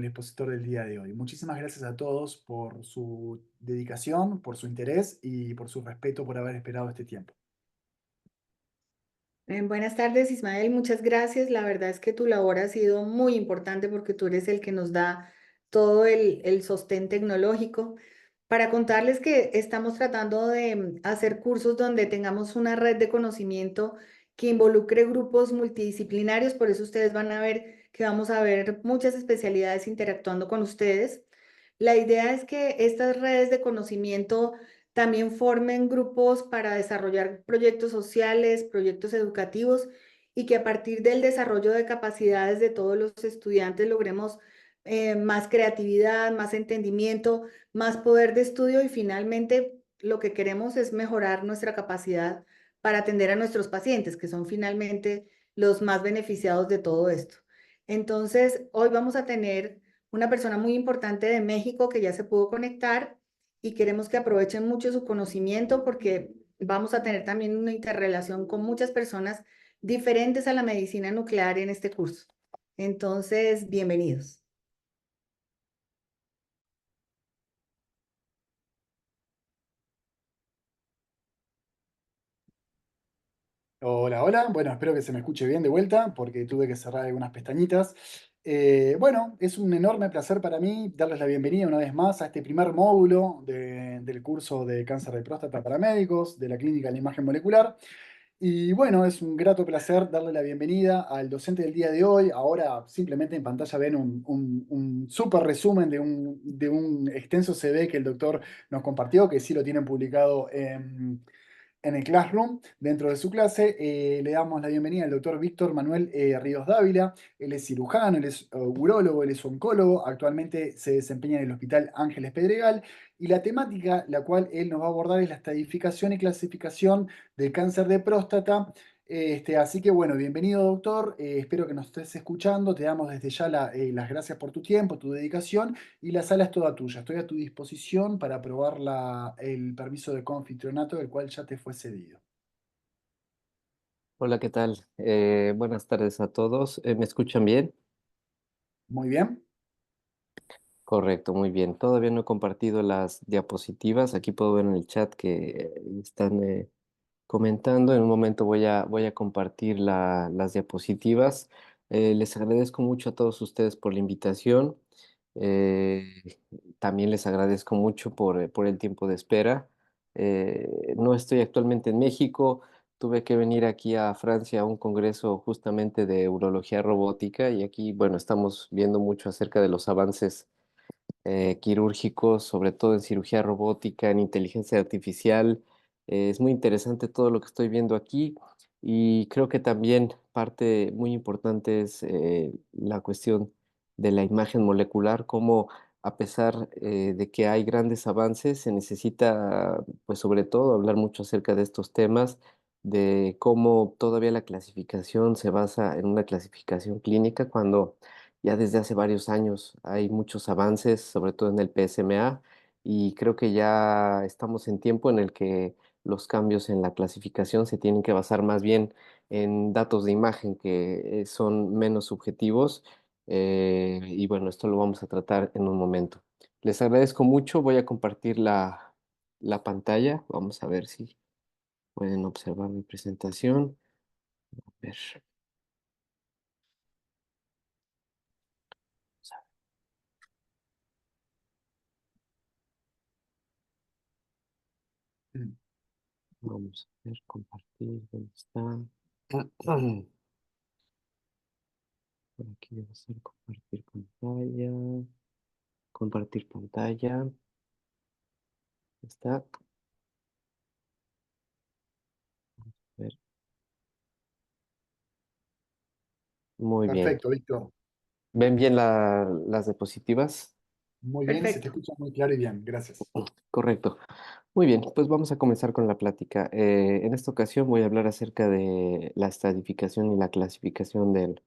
el expositor del día de hoy. Muchísimas gracias a todos por su dedicación, por su interés y por su respeto por haber esperado este tiempo. Buenas tardes, Ismael. Muchas gracias. La verdad es que tu labor ha sido muy importante porque tú eres el que nos da todo el sostén tecnológico. Para contarles que estamos tratando de hacer cursos donde tengamos una red de conocimiento que involucre grupos multidisciplinarios. Por eso ustedes van a ver que vamos a ver muchas especialidades interactuando con ustedes. La idea es que estas redes de conocimiento también formen grupos para desarrollar proyectos sociales, proyectos educativos y que a partir del desarrollo de capacidades de todos los estudiantes logremos más creatividad, más entendimiento, más poder de estudio y finalmente lo que queremos es mejorar nuestra capacidad para atender a nuestros pacientes, que son finalmente los más beneficiados de todo esto. Entonces, hoy vamos a tener una persona muy importante de México que ya se pudo conectar y queremos que aprovechen mucho su conocimiento porque vamos a tener también una interrelación con muchas personas diferentes a la medicina nuclear en este curso. Entonces, bienvenidos. Hola, hola. Bueno, espero que se me escuche bien de vuelta porque tuve que cerrar algunas pestañitas. Bueno, es un enorme placer para mí darles la bienvenida una vez más a este primer módulo del curso de cáncer de próstata para médicos de la Clínica de la Imagen Molecular. Y bueno, es un grato placer darle la bienvenida al docente del día de hoy. Ahora simplemente en pantalla ven un súper resumen de un extenso CV que el doctor nos compartió, que sí lo tienen publicado en el Classroom, dentro de su clase. Le damos la bienvenida al doctor Víctor Manuel Ríos Dávila. Él es cirujano, él es urólogo, él es oncólogo. Actualmente se desempeña en el Hospital Ángeles Pedregal. Y la temática la cual él nos va a abordar es la estadificación y clasificación del cáncer de próstata. Así que bueno, bienvenido doctor. Espero que nos estés escuchando. Te damos desde ya las gracias por tu tiempo, tu dedicación y la sala es toda tuya. Estoy a tu disposición para aprobar el permiso de coanfitrionato, el cual ya te fue cedido. Hola, ¿qué tal? Buenas tardes a todos. ¿Me escuchan bien? Muy bien. Correcto, muy bien. Todavía no he compartido las diapositivas. Aquí puedo ver en el chat que están comentando. En un momento voy a compartir las diapositivas. Les agradezco mucho a todos ustedes por la invitación. Eh, También les agradezco mucho por el tiempo de espera. No estoy actualmente en México. Tuve que venir aquí a Francia a un congreso justamente de urología robótica y aquí, bueno, estamos viendo mucho acerca de los avances quirúrgicos, sobre todo en cirugía robótica, en inteligencia artificial. Es muy interesante todo lo que estoy viendo aquí y creo que también parte muy importante es la cuestión de la imagen molecular, cómo a pesar de que hay grandes avances, se necesita, pues sobre todo, hablar mucho acerca de estos temas, de cómo todavía la clasificación se basa en una clasificación clínica cuando ya desde hace varios años hay muchos avances, sobre todo en el PSMA, y creo que ya estamos en tiempo en el que los cambios en la clasificación se tienen que basar más bien en datos de imagen que son menos subjetivos. Y bueno, esto lo vamos a tratar en un momento. Les agradezco mucho. Voy a compartir la pantalla. Vamos a ver si pueden observar mi presentación. A ver. Mm. Vamos a ver, compartir, ¿dónde está? Por aquí debe ser compartir pantalla. Compartir pantalla. Está. A ver. Muy bien. Perfecto, Víctor. ¿Ven bien las diapositivas? Muy bien, se te Perfecto. escucha muy claro y bien. Gracias. Correcto. Muy bien, pues vamos a comenzar con la plática. En esta ocasión voy a hablar acerca de la estadificación y la clasificación del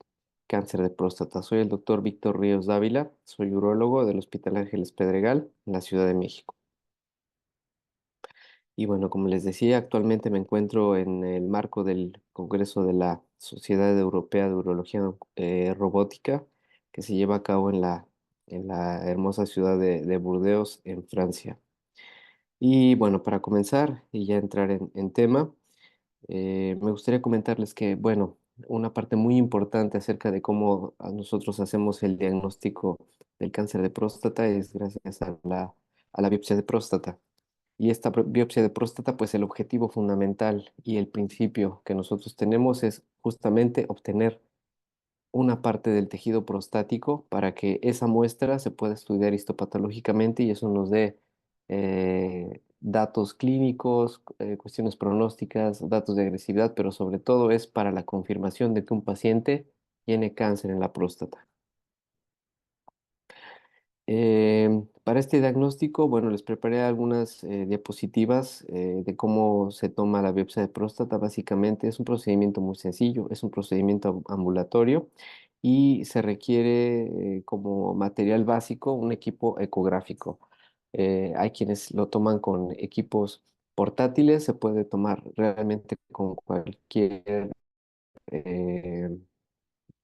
cáncer de próstata. Soy el doctor Víctor Ríos Dávila, soy urólogo del Hospital Ángeles Pedregal, en la Ciudad de México. Y bueno, como les decía, actualmente me encuentro en el marco del Congreso de la Sociedad Europea de Urología Robótica, que se lleva a cabo en la en la hermosa ciudad de Burdeos, en Francia. Y bueno, para comenzar y ya entrar en tema, me gustaría comentarles que, bueno, una parte muy importante acerca de cómo nosotros hacemos el diagnóstico del cáncer de próstata es gracias a la biopsia de próstata. Y esta biopsia de próstata, pues el objetivo fundamental y el principio que nosotros tenemos es justamente obtener una parte del tejido prostático para que esa muestra se pueda estudiar histopatológicamente y eso nos dé datos clínicos, cuestiones pronósticas, datos de agresividad, pero sobre todo es para la confirmación de que un paciente tiene cáncer en la próstata. Para este diagnóstico, bueno, les preparé algunas diapositivas de cómo se toma la biopsia de próstata. Básicamente es un procedimiento muy sencillo, es un procedimiento ambulatorio y se requiere como material básico un equipo ecográfico. Hay quienes lo toman con equipos portátiles, se puede tomar realmente con cualquier eh,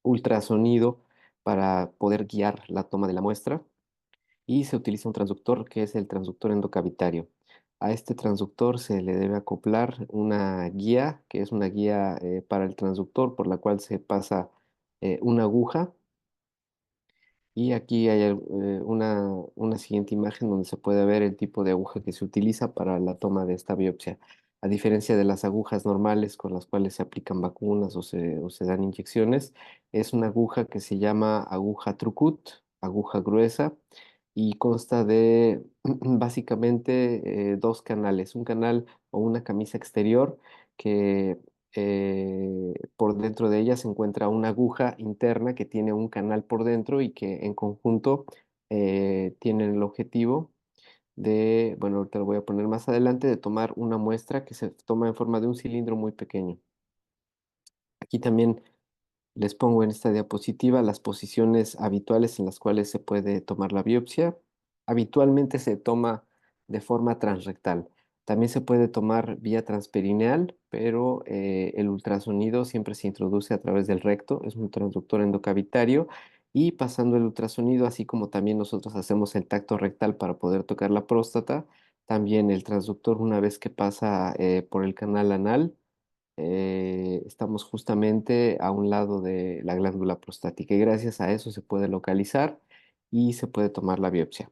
ultrasonido para poder guiar la toma de la muestra y se utiliza un transductor que es el transductor endocavitario. A este transductor se le debe acoplar una guía, que es una guía para el transductor por la cual se pasa una aguja y aquí hay una siguiente imagen donde se puede ver el tipo de aguja que se utiliza para la toma de esta biopsia. A diferencia de las agujas normales con las cuales se aplican vacunas o se dan inyecciones, es una aguja que se llama aguja Trucut, aguja gruesa, y consta de básicamente dos canales, un canal o una camisa exterior que por dentro de ella se encuentra una aguja interna que tiene un canal por dentro y que en conjunto tienen el objetivo de, bueno, ahorita lo voy a poner más adelante, de tomar una muestra que se toma en forma de un cilindro muy pequeño. Aquí también les pongo en esta diapositiva las posiciones habituales en las cuales se puede tomar la biopsia. Habitualmente se toma de forma transrectal. También se puede tomar vía transperineal, pero el ultrasonido siempre se introduce a través del recto, es un transductor endocavitario y pasando el ultrasonido, así como también nosotros hacemos el tacto rectal para poder tocar la próstata, también el transductor una vez que pasa por el canal anal estamos justamente a un lado de la glándula prostática y gracias a eso se puede localizar y se puede tomar la biopsia.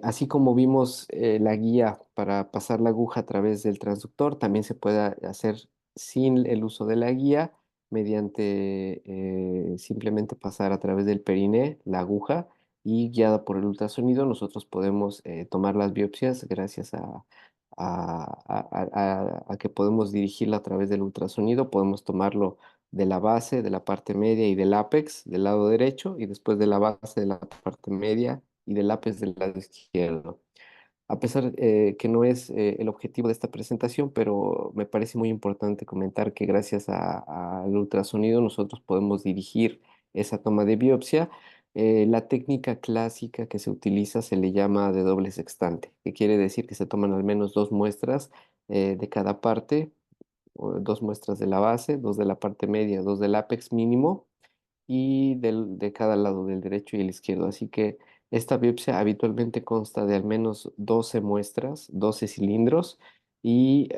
Así como vimos la guía para pasar la aguja a través del transductor, también se puede hacer sin el uso de la guía, mediante simplemente pasar a través del periné la aguja y guiada por el ultrasonido, nosotros podemos tomar las biopsias gracias a que podemos dirigirla a través del ultrasonido, podemos tomarlo de la base, de la parte media y del ápex del lado derecho y después de la base de la parte media y del lápiz del lado izquierdo. A pesar que no es el objetivo de esta presentación, pero me parece muy importante comentar que gracias al ultrasonido nosotros podemos dirigir esa toma de biopsia. La técnica clásica que se utiliza se le llama de doble sextante, que quiere decir que se toman al menos dos muestras de cada parte, o dos muestras de la base, dos de la parte media, dos del ápex mínimo y de cada lado, del derecho y el izquierdo. Así que esta biopsia habitualmente consta de al menos 12 muestras, 12 cilindros y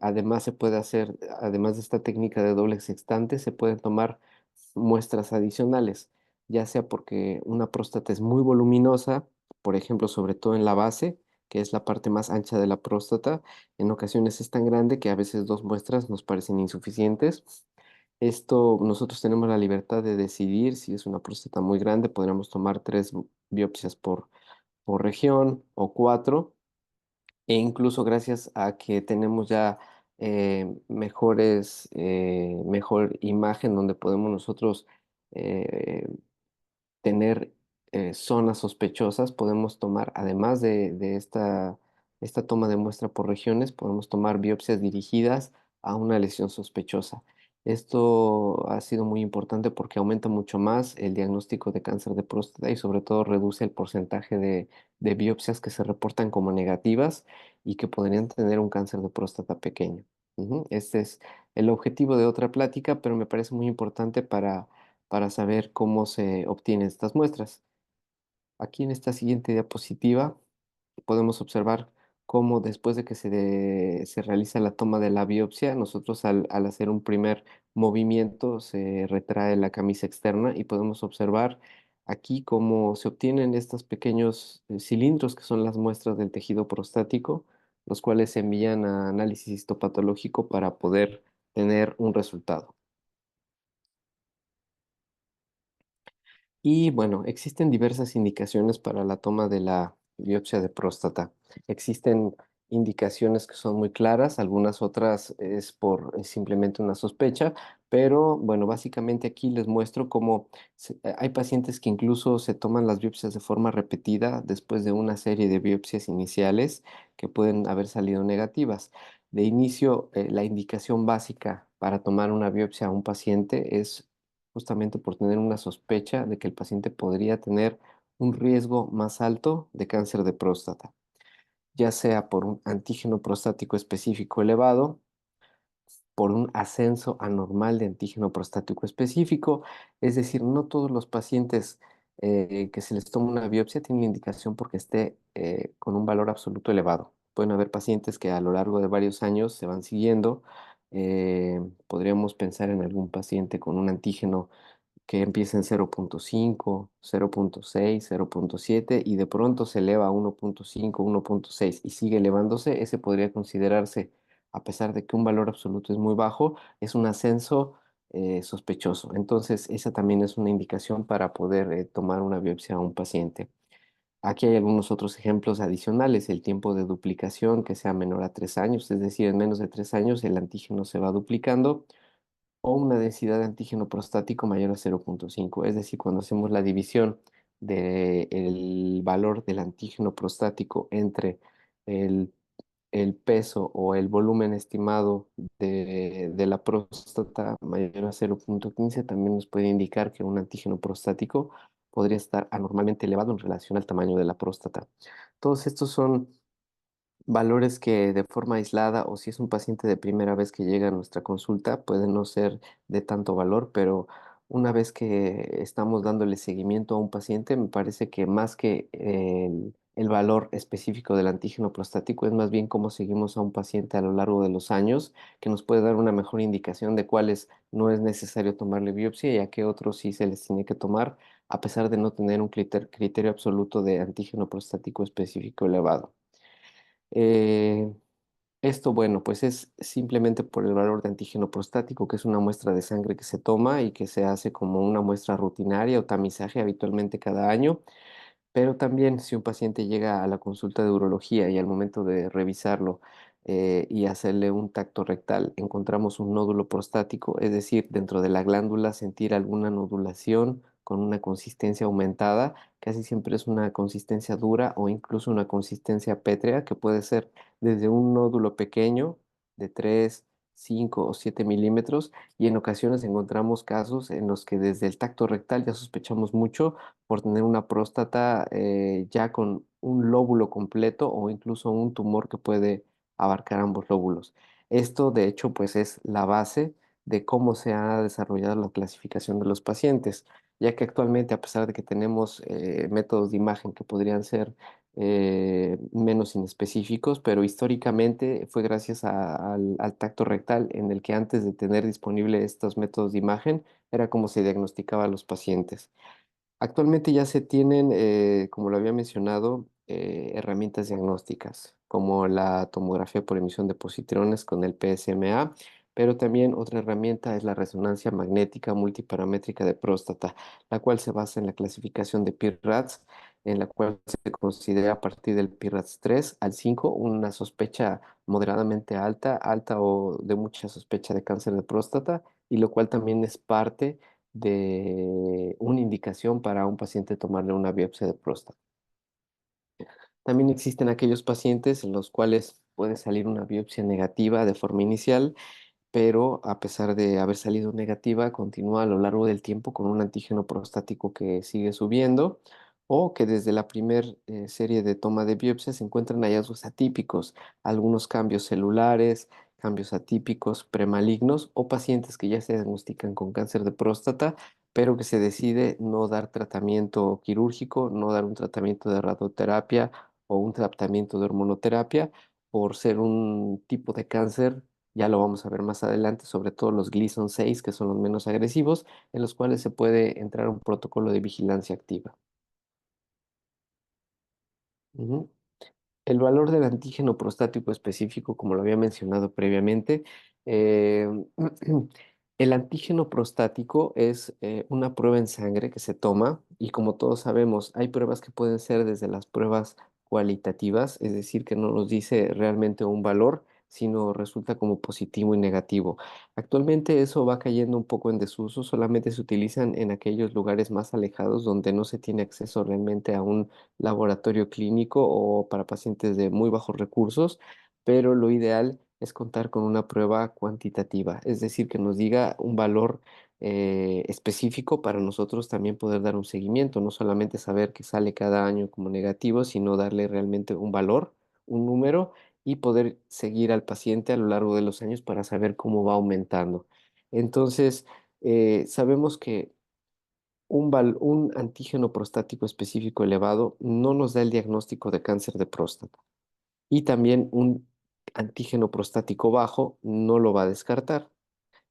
además se puede hacer, además de esta técnica de doble sextante, se pueden tomar muestras adicionales, ya sea porque una próstata es muy voluminosa, por ejemplo, sobre todo en la base, que es la parte más ancha de la próstata, en ocasiones es tan grande que a veces dos muestras nos parecen insuficientes. Esto, nosotros tenemos la libertad de decidir si es una próstata muy grande, podríamos tomar tres biopsias por región o cuatro, e incluso gracias a que tenemos ya mejor imagen donde podemos nosotros eh, tener zonas sospechosas, podemos tomar, además de esta toma de muestra por regiones, podemos tomar biopsias dirigidas a una lesión sospechosa. Esto ha sido muy importante porque aumenta mucho más el diagnóstico de cáncer de próstata y sobre todo reduce el porcentaje de biopsias que se reportan como negativas y que podrían tener un cáncer de próstata pequeño. Este es el objetivo de otra plática, pero me parece muy importante para saber cómo se obtienen estas muestras. Aquí en esta siguiente diapositiva podemos observar cómo después de que se realiza la toma de la biopsia, nosotros al hacer un primer movimiento se retrae la camisa externa y podemos observar aquí cómo se obtienen estos pequeños cilindros que son las muestras del tejido prostático, los cuales se envían a análisis histopatológico para poder tener un resultado. Y bueno, existen diversas indicaciones para la toma de la biopsia de próstata. Existen indicaciones que son muy claras, algunas otras es por simplemente una sospecha, pero bueno, básicamente aquí les muestro cómo hay pacientes que incluso se toman las biopsias de forma repetida después de una serie de biopsias iniciales que pueden haber salido negativas. De inicio, la indicación básica para tomar una biopsia a un paciente es justamente por tener una sospecha de que el paciente podría tener un riesgo más alto de cáncer de próstata, ya sea por un antígeno prostático específico elevado, por un ascenso anormal de antígeno prostático específico, es decir, no todos los pacientes que se les toma una biopsia tienen indicación porque esté con un valor absoluto elevado. Pueden haber pacientes que a lo largo de varios años se van siguiendo. Podríamos pensar en algún paciente con un antígeno que empieza en 0.5, 0.6, 0.7 y de pronto se eleva a 1.5, 1.6 y sigue elevándose, ese podría considerarse, a pesar de que un valor absoluto es muy bajo, es un ascenso sospechoso. Entonces, esa también es una indicación para poder tomar una biopsia a un paciente. Aquí hay algunos otros ejemplos adicionales, el tiempo de duplicación que sea menor a 3 años, es decir, en menos de 3 años el antígeno se va duplicando o una densidad de antígeno prostático mayor a 0.5. Es decir, cuando hacemos la división del valor del antígeno prostático entre el, el peso o el volumen estimado de la próstata mayor a 0.15, también nos puede indicar que un antígeno prostático podría estar anormalmente elevado en relación al tamaño de la próstata. Todos estos son valores que de forma aislada o si es un paciente de primera vez que llega a nuestra consulta pueden no ser de tanto valor, pero una vez que estamos dándole seguimiento a un paciente, me parece que más que el valor específico del antígeno prostático es más bien cómo seguimos a un paciente a lo largo de los años, que nos puede dar una mejor indicación de cuáles no es necesario tomarle biopsia y a qué otros sí se les tiene que tomar, a pesar de no tener un criterio absoluto de antígeno prostático específico elevado. Eh, Esto, bueno, pues es simplemente por el valor de antígeno prostático, que es una muestra de sangre que se toma y que se hace como una muestra rutinaria o tamizaje habitualmente cada año. Pero también si un paciente llega a la consulta de urología y al momento de revisarlo y hacerle un tacto rectal, encontramos un nódulo prostático, es decir, dentro de la glándula sentir alguna nodulación con una consistencia aumentada, casi siempre es una consistencia dura o incluso una consistencia pétrea que puede ser desde un nódulo pequeño de 3, 5 o 7 milímetros y en ocasiones encontramos casos en los que desde el tacto rectal ya sospechamos mucho por tener una próstata ya con un lóbulo completo o incluso un tumor que puede abarcar ambos lóbulos. Esto, de hecho, pues es la base de cómo se ha desarrollado la clasificación de los pacientes, ya que actualmente, a pesar de que tenemos métodos de imagen que podrían ser menos inespecíficos, pero históricamente fue gracias al tacto rectal en el que antes de tener disponible estos métodos de imagen era como se diagnosticaba a los pacientes. Actualmente ya se tienen, como lo había mencionado, herramientas diagnósticas como la tomografía por emisión de positrones con el PSMA, pero también otra herramienta es la resonancia magnética multiparamétrica de próstata, la cual se basa en la clasificación de PIRADS, en la cual se considera a partir del PIRADS 3 al 5 una sospecha moderadamente alta, alta o de mucha sospecha de cáncer de próstata, y lo cual también es parte de una indicación para un paciente tomarle una biopsia de próstata. También existen aquellos pacientes en los cuales puede salir una biopsia negativa de forma inicial, pero a pesar de haber salido negativa, continúa a lo largo del tiempo con un antígeno prostático que sigue subiendo o que desde la primera serie de toma de biopsia se encuentran hallazgos atípicos, algunos cambios celulares, cambios atípicos premalignos o pacientes que ya se diagnostican con cáncer de próstata, pero que se decide no dar tratamiento quirúrgico, no dar un tratamiento de radioterapia o un tratamiento de hormonoterapia por ser un tipo de cáncer, ya lo vamos a ver más adelante, sobre todo los Gleason 6, que son los menos agresivos, en los cuales se puede entrar un protocolo de vigilancia activa. Ujú. El valor del antígeno prostático específico, como lo había mencionado previamente, eh, el antígeno prostático es una prueba en sangre que se toma y como todos sabemos, hay pruebas que pueden ser desde las pruebas cualitativas, es decir, que no nos dice realmente un valor, sino resulta como positivo y negativo. Actualmente eso va cayendo un poco en desuso, solamente se utilizan en aquellos lugares más alejados donde no se tiene acceso realmente a un laboratorio clínico o para pacientes de muy bajos recursos, pero lo ideal es contar con una prueba cuantitativa, es decir, que nos diga un valor específico para nosotros también poder dar un seguimiento, no solamente saber que sale cada año como negativo, sino darle realmente un valor, un número y poder seguir al paciente a lo largo de los años para saber cómo va aumentando. Entonces, sabemos que un antígeno prostático específico elevado no nos da el diagnóstico de cáncer de próstata. Y también un antígeno prostático bajo no lo va a descartar.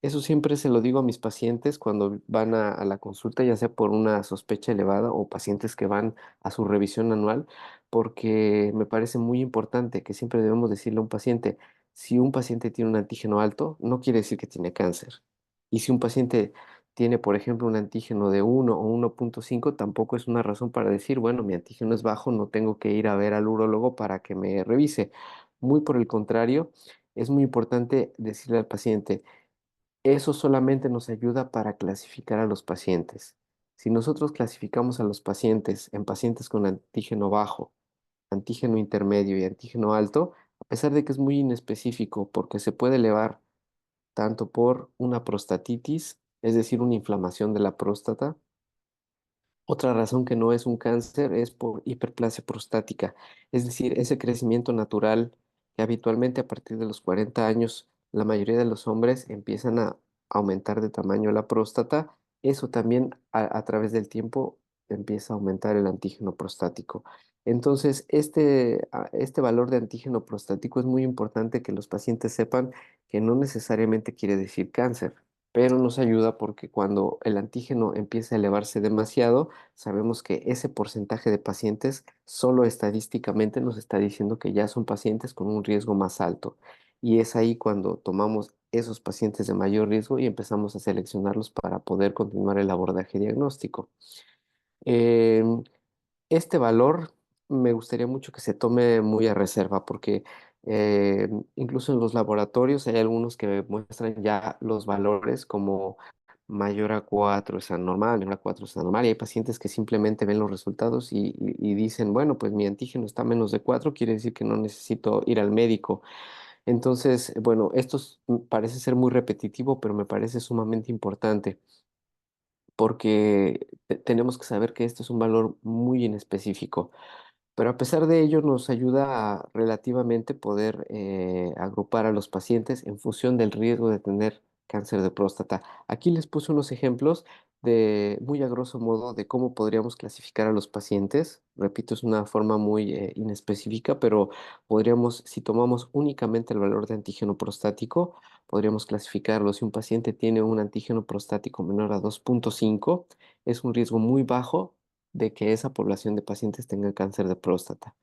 Eso siempre se lo digo a mis pacientes cuando van a la consulta, ya sea por una sospecha elevada o pacientes que van a su revisión anual, porque me parece muy importante que siempre debemos decirle a un paciente, si un paciente tiene un antígeno alto, no quiere decir que tiene cáncer. Y si un paciente tiene, por ejemplo, un antígeno de 1 o 1,5, tampoco es una razón para decir, bueno, mi antígeno es bajo, no tengo que ir a ver al urólogo para que me revise. Muy por el contrario, es muy importante decirle al paciente, eso solamente nos ayuda para clasificar a los pacientes. Si nosotros clasificamos a los pacientes en pacientes con antígeno bajo, antígeno intermedio y antígeno alto, a pesar de que es muy inespecífico porque se puede elevar tanto por una prostatitis, es decir, una inflamación de la próstata, otra razón que no es un cáncer es por hiperplasia prostática, es decir, ese crecimiento natural que habitualmente a partir de los 40 años la mayoría de los hombres empiezan a aumentar de tamaño la próstata, eso también a través del tiempo empieza a aumentar el antígeno prostático. Entonces, este valor de antígeno prostático es muy importante que los pacientes sepan que no necesariamente quiere decir cáncer, pero nos ayuda porque cuando el antígeno empieza a elevarse demasiado, sabemos que ese porcentaje de pacientes solo estadísticamente nos está diciendo que ya son pacientes con un riesgo más alto. Y es ahí cuando tomamos esos pacientes de mayor riesgo y empezamos a seleccionarlos para poder continuar el abordaje diagnóstico. Em, este valor me gustaría mucho que se tome muy a reserva porque incluso en los laboratorios hay algunos que muestran ya los valores como mayor a 4 es anormal, menor a 4 es anormal y hay pacientes que simplemente ven los resultados y dicen, bueno, pues mi antígeno está menos de 4, quiere decir que no necesito ir al médico. Entonces, bueno, parece ser muy repetitivo, pero me parece sumamente importante porque tenemos que saber que esto es un valor muy inespecífico. Pero a pesar de ello nos ayuda a relativamente poder agrupar a los pacientes en función del riesgo de tener cáncer de próstata. Aquí les puse unos ejemplos de muy a grosso modo de cómo podríamos clasificar a los pacientes. Repito, es una forma muy inespecífica, pero podríamos, si tomamos únicamente el valor de antígeno prostático, podríamos clasificarlo. Si un paciente tiene un antígeno prostático menor a 2,5, es un riesgo muy bajo de que esa población de pacientes tenga cáncer de próstata.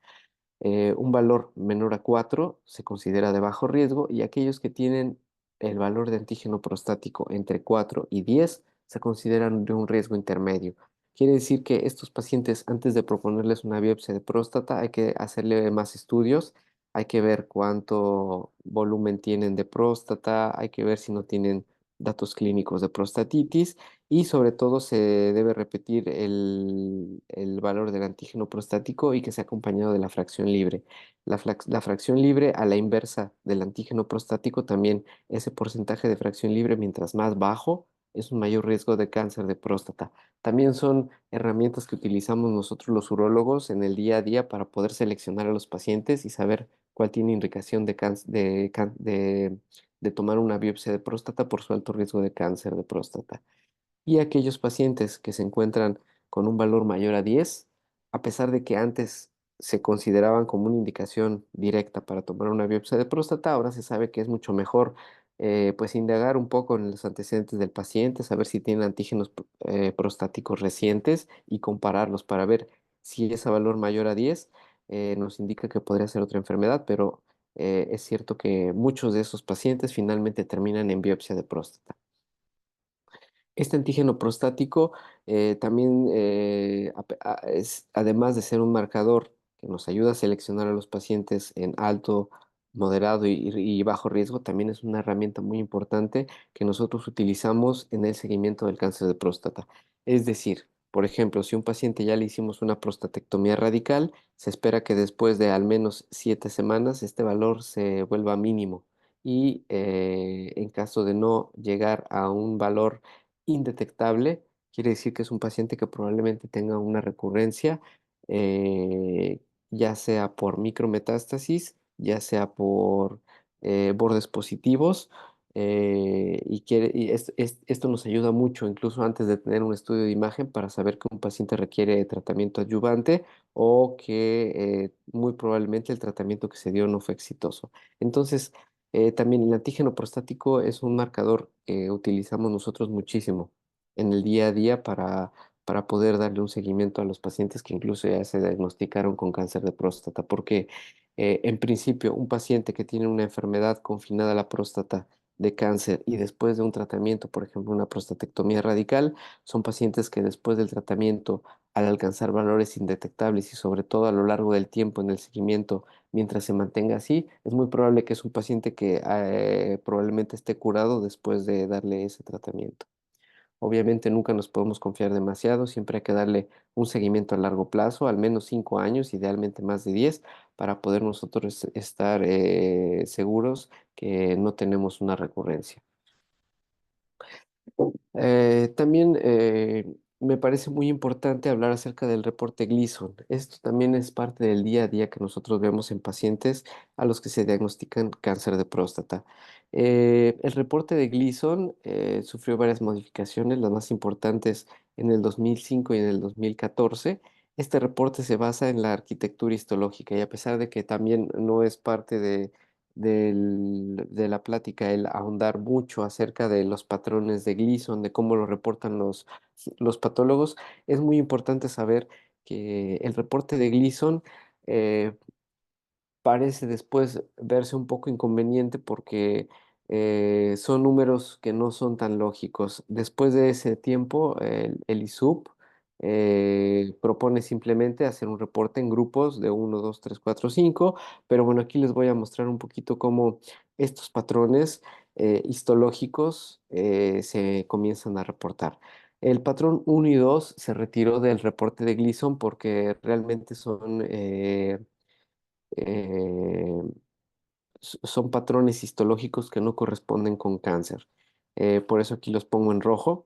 Un valor menor a 4 se considera de bajo riesgo y aquellos que tienen el valor de antígeno prostático entre 4 y 10 se consideran de un riesgo intermedio. Quiere decir que estos pacientes, antes de proponerles una biopsia de próstata, hay que hacerle más estudios, hay que ver cuánto volumen tienen de próstata, hay que ver si no tienen datos clínicos de prostatitis y sobre todo se debe repetir el valor del antígeno prostático y que sea acompañado de la fracción libre. La fracción libre a la inversa del antígeno prostático también ese porcentaje de fracción libre mientras más bajo es un mayor riesgo de cáncer de próstata. También son herramientas que utilizamos nosotros los urólogos en el día a día para poder seleccionar a los pacientes y saber cuál tiene indicación de tomar una biopsia de próstata por su alto riesgo de cáncer de próstata. Y aquellos pacientes que se encuentran con un valor mayor a 10, a pesar de que antes se consideraban como una indicación directa para tomar una biopsia de próstata, ahora se sabe que es mucho mejor pues indagar un poco en los antecedentes del paciente, saber si tiene antígenos prostáticos recientes y compararlos para ver si ese valor mayor a 10 nos indica que podría ser otra enfermedad, pero es cierto que muchos de esos pacientes finalmente terminan en biopsia de próstata. Este antígeno prostático también, además de ser un marcador que nos ayuda a seleccionar a los pacientes en alto, moderado y bajo riesgo, también es una herramienta muy importante que nosotros utilizamos en el seguimiento del cáncer de próstata. Es decir, por ejemplo, si un paciente ya le hicimos una prostatectomía radical, se espera que después de al menos 7 semanas este valor se vuelva mínimo. Y en caso de no llegar a un valor indetectable, quiere decir que es un paciente que probablemente tenga una recurrencia, eh, ya sea por micrometástasis, ya sea por bordes positivos, esto nos ayuda mucho, incluso antes de tener un estudio de imagen, para saber que un paciente requiere tratamiento adyuvante o que muy probablemente el tratamiento que se dio no fue exitoso. Entonces, también el antígeno prostático es un marcador que utilizamos nosotros muchísimo en el día a día para poder darle un seguimiento a los pacientes que incluso ya se diagnosticaron con cáncer de próstata, porque en principio un paciente que tiene una enfermedad confinada a la próstata de cáncer y después de un tratamiento, por ejemplo, una prostatectomía radical, son pacientes que después del tratamiento, al alcanzar valores indetectables y sobre todo a lo largo del tiempo en el seguimiento, mientras se mantenga así, es muy probable que es un paciente que probablemente esté curado después de darle ese tratamiento. Obviamente nunca nos podemos confiar demasiado, siempre hay que darle un seguimiento a largo plazo, al menos 5 años, idealmente más de 10, para poder nosotros estar seguros que no tenemos una recurrencia. También me parece muy importante hablar acerca del reporte Gleason. Esto también es parte del día a día que nosotros vemos en pacientes a los que se diagnostican cáncer de próstata. El reporte de Gleason sufrió varias modificaciones, las más importantes en el 2005 y en el 2014. Este reporte se basa en la arquitectura histológica y a pesar de que también no es parte de la plática el ahondar mucho acerca de los patrones de Gleason, de cómo lo reportan los patólogos, es muy importante saber que el reporte de Gleason eh, parece después verse un poco inconveniente porque son números que no son tan lógicos. Después de ese tiempo, el ISUP propone simplemente hacer un reporte en grupos de 1, 2, 3, 4, 5, pero bueno, aquí les voy a mostrar un poquito cómo estos patrones histológicos se comienzan a reportar. El patrón 1 y 2 se retiró del reporte de Gleason porque realmente eh, son patrones histológicos que no corresponden con cáncer. Por eso aquí los pongo en rojo.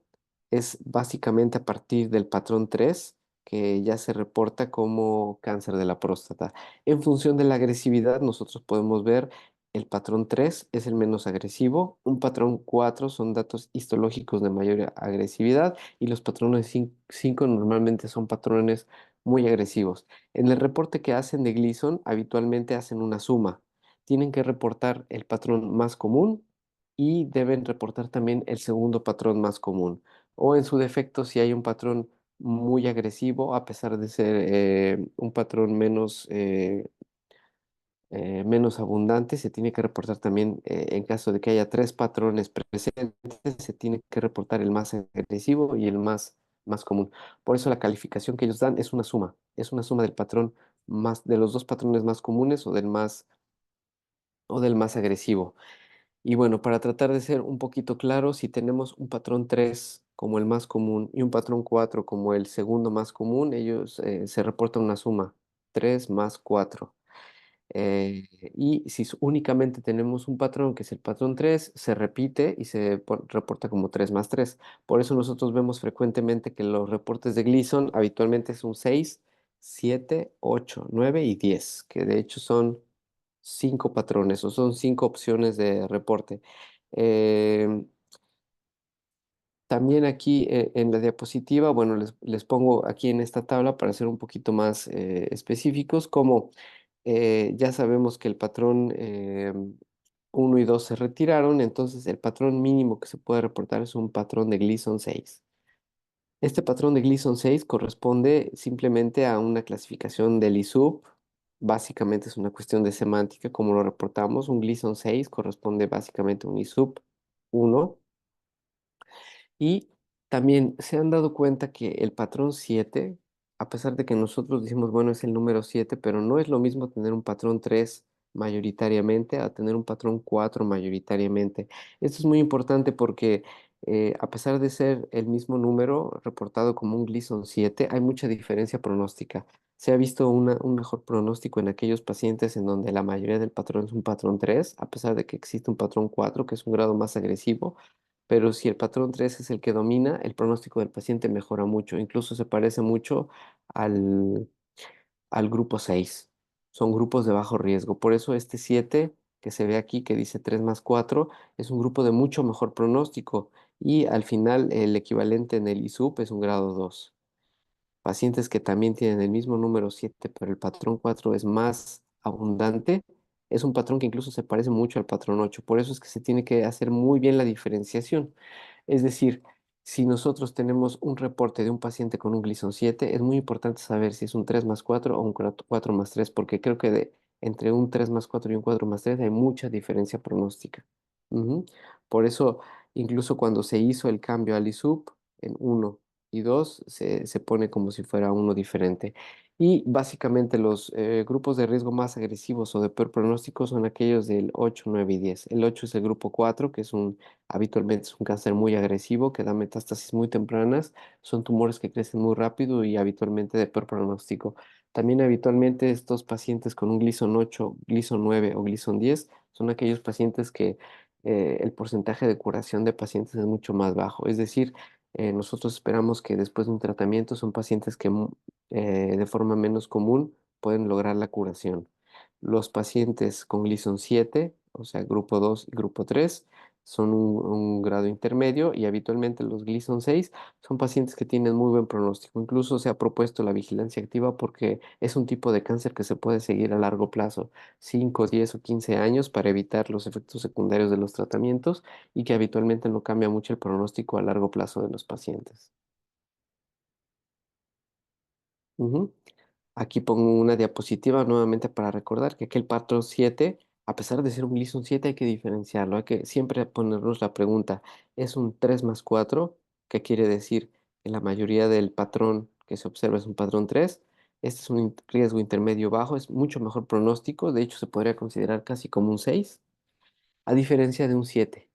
Es básicamente a partir del patrón 3 que ya se reporta como cáncer de la próstata. En función de la agresividad, nosotros podemos ver el patrón 3 es el menos agresivo, un patrón 4 son datos histológicos de mayor agresividad y los patrones 5 normalmente son patrones muy agresivos. En el reporte que hacen de Gleason, habitualmente hacen una suma, tienen que reportar el patrón más común y deben reportar también el segundo patrón más común. O en su defecto, si hay un patrón muy agresivo, a pesar de ser un patrón menos abundante, se tiene que reportar también, en caso de que haya 3 patrones presentes, se tiene que reportar el más agresivo y el más común. Por eso la calificación que ellos dan es una suma del patrón más, de los 2 patrones más comunes o del más agresivo. Y bueno, para tratar de ser un poquito claro, si tenemos un patrón 3 como el más común y un patrón 4 como el segundo más común, ellos se reporta una suma, 3 más 4. Y si únicamente tenemos un patrón, que es el patrón 3 se repite y se reporta como 3 más 3. Por eso nosotros vemos frecuentemente que los reportes de Gleason habitualmente son 6, 7, 8, 9 y 10, que de hecho son 5 patrones o son 5 opciones de reporte. Em, También aquí en la diapositiva, bueno, les pongo aquí en esta tabla para ser un poquito más específicos, como ya sabemos que el patrón 1 y 2 se retiraron, entonces el patrón mínimo que se puede reportar es un patrón de Gleason 6. Este patrón de Gleason 6 corresponde simplemente a una clasificación del ISUP. Básicamente es una cuestión de semántica, como lo reportamos. Un Gleason 6 corresponde básicamente a un ISUP 1. Y también se han dado cuenta que el patrón 7, a pesar de que nosotros decimos, bueno, es el número 7, pero no es lo mismo tener un patrón 3 mayoritariamente a tener un patrón 4 mayoritariamente. Esto es muy importante porque a pesar de ser el mismo número reportado como un Gleason 7, hay mucha diferencia pronóstica. Se ha visto un mejor pronóstico en aquellos pacientes en donde la mayoría del patrón es un patrón 3, a pesar de que existe un patrón 4, que es un grado más agresivo, pero si el patrón 3 es el que domina, el pronóstico del paciente mejora mucho, incluso se parece mucho al, al grupo 6. Son grupos de bajo riesgo. Por eso este 7 que se ve aquí, que dice 3 más 4, es un grupo de mucho mejor pronóstico y al final el equivalente en el ISUP es un grado 2. Pacientes que también tienen el mismo número 7, pero el patrón 4 es más abundante, es un patrón que incluso se parece mucho al patrón 8. Por eso es que se tiene que hacer muy bien la diferenciación. Es decir, si nosotros tenemos un reporte de un paciente con un Gleason 7, es muy importante saber si es un 3 más 4 o un 4 más 3, porque creo que entre un 3 más 4 y un 4 más 3 hay mucha diferencia pronóstica. Ujú. Por eso, incluso cuando se hizo el cambio al ISUP en uno y 2 se pone como si fuera uno diferente. Y básicamente los grupos de riesgo más agresivos o de peor pronóstico son aquellos del 8, 9 y 10. El 8 es el grupo 4, que habitualmente es un cáncer muy agresivo que da metástasis muy tempranas. Son tumores que crecen muy rápido y habitualmente de peor pronóstico. También habitualmente estos pacientes con un Gleason 8, Gleason 9 o Gleason 10 son aquellos pacientes que el porcentaje de curación de pacientes es mucho más bajo. Es decir, nosotros esperamos que después de un tratamiento son pacientes que de forma menos común pueden lograr la curación. Los pacientes con Gleason 7, o sea, grupo 2 y grupo 3, son un grado intermedio y habitualmente los Gleason 6 son pacientes que tienen muy buen pronóstico. Incluso se ha propuesto la vigilancia activa porque es un tipo de cáncer que se puede seguir a largo plazo, 5, 10 o 15 años para evitar los efectos secundarios de los tratamientos y que habitualmente no cambia mucho el pronóstico a largo plazo de los pacientes. Ujú. Aquí pongo una diapositiva nuevamente para recordar que aquel patrón 7, a pesar de ser un Gleason 7, hay que diferenciarlo. Hay que siempre ponernos la pregunta, ¿es un 3 más 4? ¿Qué quiere decir? Que la mayoría del patrón que se observa es un patrón 3. Este es un riesgo intermedio bajo, es mucho mejor pronóstico, de hecho se podría considerar casi como un 6, a diferencia de un 7.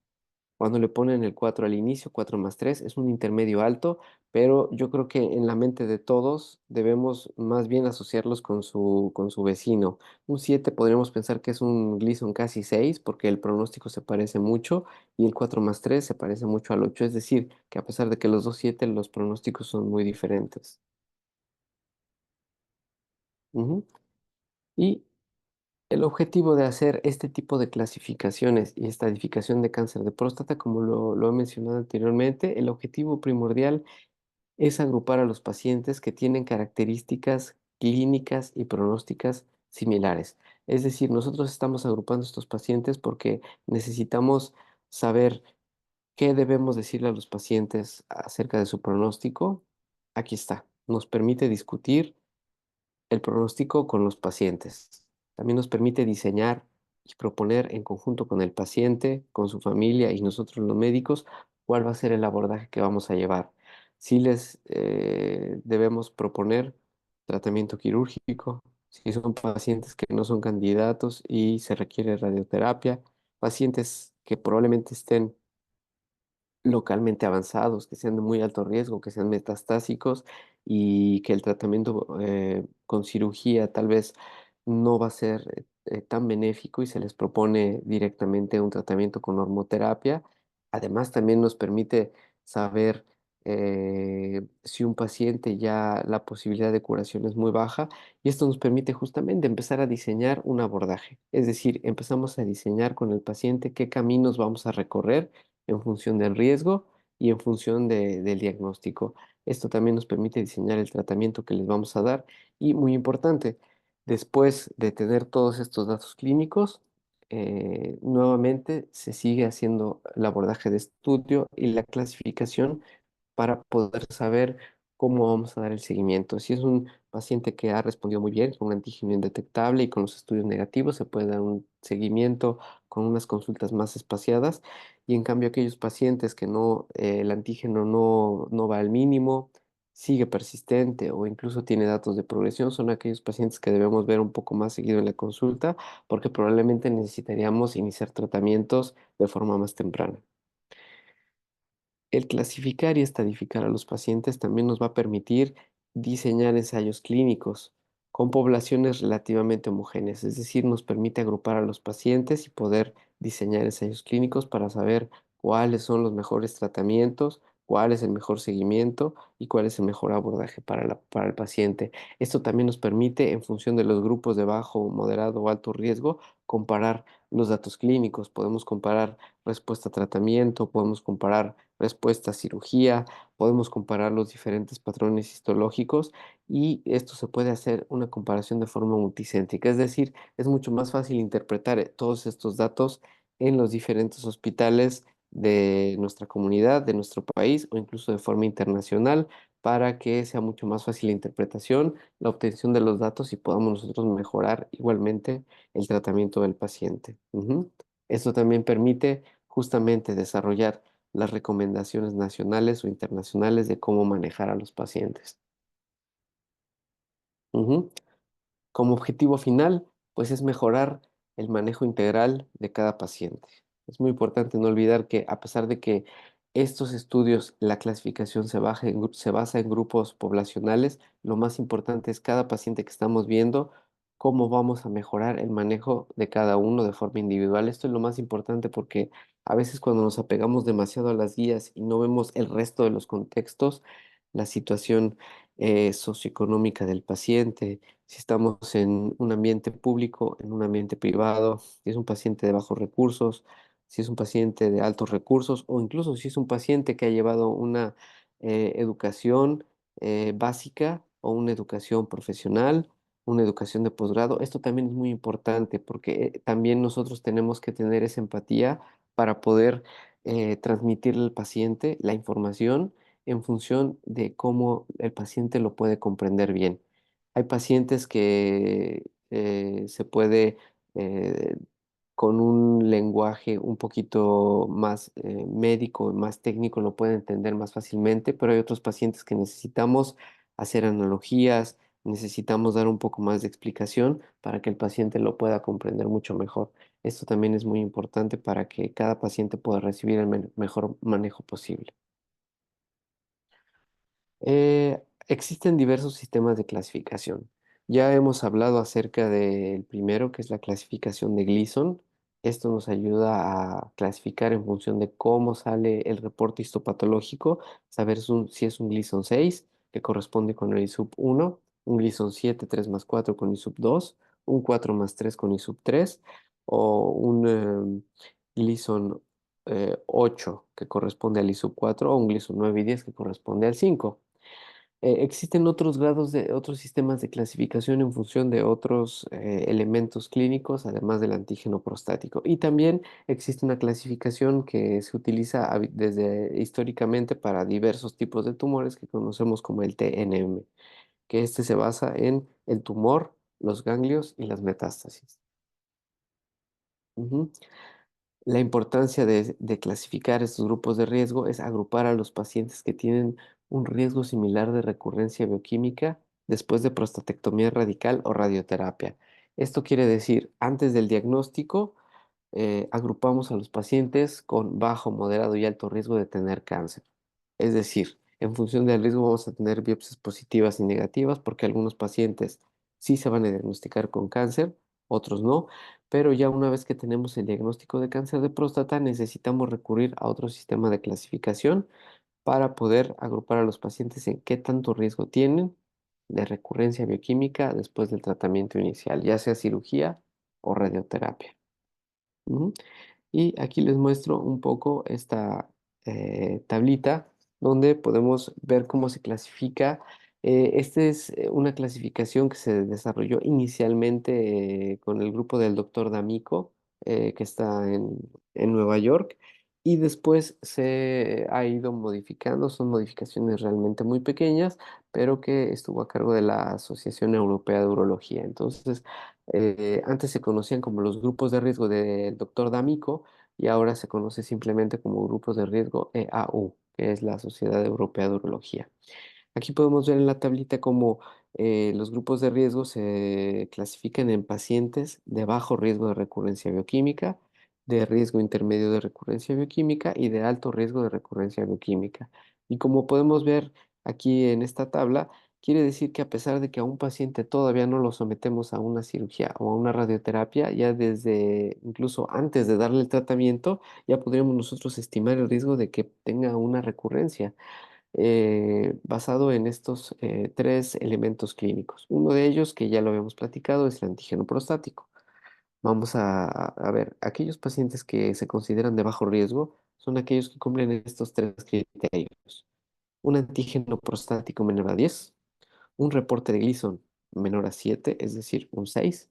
Cuando le ponen el 4 al inicio, 4 más 3 es un intermedio alto, pero yo creo que en la mente de todos debemos más bien asociarlos con su vecino. Un 7 podríamos pensar que es un Gleason casi 6 porque el pronóstico se parece mucho y el 4 más 3 se parece mucho al 8. Es decir, que a pesar de que los dos 7 los pronósticos son muy diferentes. Ujú. Y el objetivo de hacer este tipo de clasificaciones y estadificación de cáncer de próstata, como lo he mencionado anteriormente, el objetivo primordial es agrupar a los pacientes que tienen características clínicas y pronósticas similares. Es decir, nosotros estamos agrupando estos pacientes porque necesitamos saber qué debemos decirle a los pacientes acerca de su pronóstico. Aquí está. Nos permite discutir el pronóstico con los pacientes. También nos permite diseñar y proponer en conjunto con el paciente, con su familia y nosotros los médicos cuál va a ser el abordaje que vamos a llevar. Si les debemos proponer tratamiento quirúrgico, si son pacientes que no son candidatos y se requiere radioterapia, pacientes que probablemente estén localmente avanzados, que sean de muy alto riesgo, que sean metastásicos y que el tratamiento con cirugía tal vez no va a ser tan benéfico y se les propone directamente un tratamiento con hormoterapia. Además, también nos permite saber si un paciente ya la posibilidad de curación es muy baja y esto nos permite justamente empezar a diseñar un abordaje. Es decir, empezamos a diseñar con el paciente qué caminos vamos a recorrer en función del riesgo y en función del diagnóstico. Esto también nos permite diseñar el tratamiento que les vamos a dar y muy importante, después de tener todos estos datos clínicos, nuevamente se sigue haciendo el abordaje de estudio y la clasificación para poder saber cómo vamos a dar el seguimiento. Si es un paciente que ha respondido muy bien, con un antígeno indetectable y con los estudios negativos, se puede dar un seguimiento con unas consultas más espaciadas. Y en cambio, aquellos pacientes que no, el antígeno no va al mínimo, sigue persistente o incluso tiene datos de progresión, son aquellos pacientes que debemos ver un poco más seguido en la consulta porque probablemente necesitaríamos iniciar tratamientos de forma más temprana. El clasificar y estadificar a los pacientes también nos va a permitir diseñar ensayos clínicos con poblaciones relativamente homogéneas, es decir, nos permite agrupar a los pacientes y poder diseñar ensayos clínicos para saber cuáles son los mejores tratamientos, cuál es el mejor seguimiento y cuál es el mejor abordaje para el paciente. Esto también nos permite, en función de los grupos de bajo, moderado o alto riesgo, comparar los datos clínicos. Podemos comparar respuesta a tratamiento, podemos comparar respuesta a cirugía, podemos comparar los diferentes patrones histológicos y esto se puede hacer una comparación de forma multicéntrica, es decir, es mucho más fácil interpretar todos estos datos en los diferentes hospitales de nuestra comunidad, de nuestro país o incluso de forma internacional para que sea mucho más fácil la interpretación, la obtención de los datos y podamos nosotros mejorar igualmente el tratamiento del paciente. Ujú. Esto también permite justamente desarrollar las recomendaciones nacionales o internacionales de cómo manejar a los pacientes. Ujú. Como objetivo final, pues es mejorar el manejo integral de cada paciente. Es muy importante no olvidar que a pesar de que estos estudios, la clasificación se basa en grupos poblacionales, lo más importante es cada paciente que estamos viendo, cómo vamos a mejorar el manejo de cada uno de forma individual. Esto es lo más importante porque a veces cuando nos apegamos demasiado a las guías y no vemos el resto de los contextos, la situación socioeconómica del paciente, si estamos en un ambiente público, en un ambiente privado, si es un paciente de bajos recursos, si es un paciente de altos recursos o incluso si es un paciente que ha llevado una educación básica o una educación profesional, una educación de posgrado. Esto también es muy importante porque también nosotros tenemos que tener esa empatía para poder transmitirle al paciente la información en función de cómo el paciente lo puede comprender bien. Hay pacientes que se puede, eh, con un lenguaje un poquito más médico, más técnico, lo pueden entender más fácilmente, pero hay otros pacientes que necesitamos hacer analogías, necesitamos dar un poco más de explicación para que el paciente lo pueda comprender mucho mejor. Esto también es muy importante para que cada paciente pueda recibir el mejor manejo posible. Existen diversos sistemas de clasificación. Ya hemos hablado acerca del primero, que es la clasificación de Gleason. Esto nos ayuda a clasificar en función de cómo sale el reporte histopatológico, saber si es un Gleason 6, que corresponde con el ISUP 1, un Gleason 7, 3 más 4 con ISUP 2, un 4 más 3 con ISUP 3, o un Gleason 8, que corresponde al ISUP 4, o un Gleason 9 y 10, que corresponde al 5. Existen otros grados de otros sistemas de clasificación en función de otros elementos clínicos, además del antígeno prostático. Y también existe una clasificación que se utiliza desde históricamente para diversos tipos de tumores que conocemos como el TNM, que este se basa en el tumor, los ganglios y las metástasis. Ujú. La importancia de clasificar estos grupos de riesgo es agrupar a los pacientes que tienen un riesgo similar de recurrencia bioquímica después de prostatectomía radical o radioterapia. Esto quiere decir, antes del diagnóstico, agrupamos a los pacientes con bajo, moderado y alto riesgo de tener cáncer. Es decir, en función del riesgo vamos a tener biopsias positivas y negativas porque algunos pacientes sí se van a diagnosticar con cáncer, otros no, pero ya una vez que tenemos el diagnóstico de cáncer de próstata necesitamos recurrir a otro sistema de clasificación para poder agrupar a los pacientes en qué tanto riesgo tienen de recurrencia bioquímica después del tratamiento inicial, ya sea cirugía o radioterapia. Ujú. Y aquí les muestro un poco esta tablita donde podemos ver cómo se clasifica. Esta es una clasificación que se desarrolló inicialmente con el grupo del doctor D'Amico, que está en Nueva York, y después se ha ido modificando. Son modificaciones realmente muy pequeñas, pero que estuvo a cargo de la Asociación Europea de Urología. Entonces, antes se conocían como los grupos de riesgo del doctor D'Amico y ahora se conoce simplemente como grupos de riesgo EAU, que es la Sociedad Europea de Urología. Aquí podemos ver en la tablita cómo los grupos de riesgo se clasifican en pacientes de bajo riesgo de recurrencia bioquímica, de riesgo intermedio de recurrencia bioquímica y de alto riesgo de recurrencia bioquímica. Y como podemos ver aquí en esta tabla, quiere decir que a pesar de que a un paciente todavía no lo sometemos a una cirugía o a una radioterapia, ya desde incluso antes de darle el tratamiento, ya podríamos nosotros estimar el riesgo de que tenga una recurrencia basado en estos tres elementos clínicos. Uno de ellos, que ya lo habíamos platicado, es el antígeno prostático. Vamos a ver, aquellos pacientes que se consideran de bajo riesgo son aquellos que cumplen estos tres criterios. Un antígeno prostático menor a 10, un reporte de Gleason menor a 7, es decir, un 6,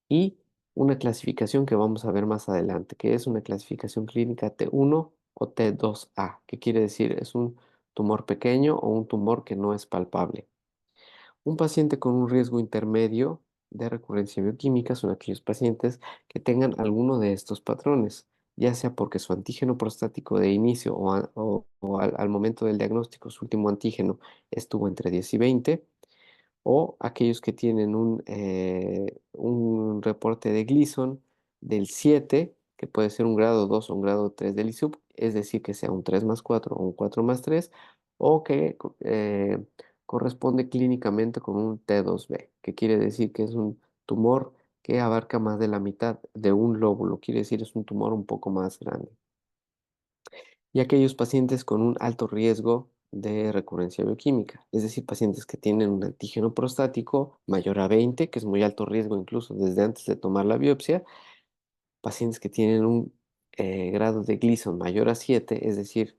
y una clasificación que vamos a ver más adelante, que es una clasificación clínica T1 o T2A, que quiere decir es un tumor pequeño o un tumor que no es palpable. Un paciente con un riesgo intermedio de recurrencia bioquímica son aquellos pacientes que tengan alguno de estos patrones, ya sea porque su antígeno prostático de inicio o al momento del diagnóstico, su último antígeno estuvo entre 10 y 20, o aquellos que tienen un reporte de Gleason del 7, que puede ser un grado 2 o un grado 3 del ISUP, es decir, que sea un 3 más 4 o un 4 más 3, o que corresponde clínicamente con un T2B, que quiere decir que es un tumor que abarca más de la mitad de un lóbulo, quiere decir es un tumor un poco más grande, y aquellos pacientes con un alto riesgo de recurrencia bioquímica, es decir, pacientes que tienen un antígeno prostático mayor a 20, que es muy alto riesgo incluso desde antes de tomar la biopsia, pacientes que tienen un grado de Gleason mayor a 7, es decir,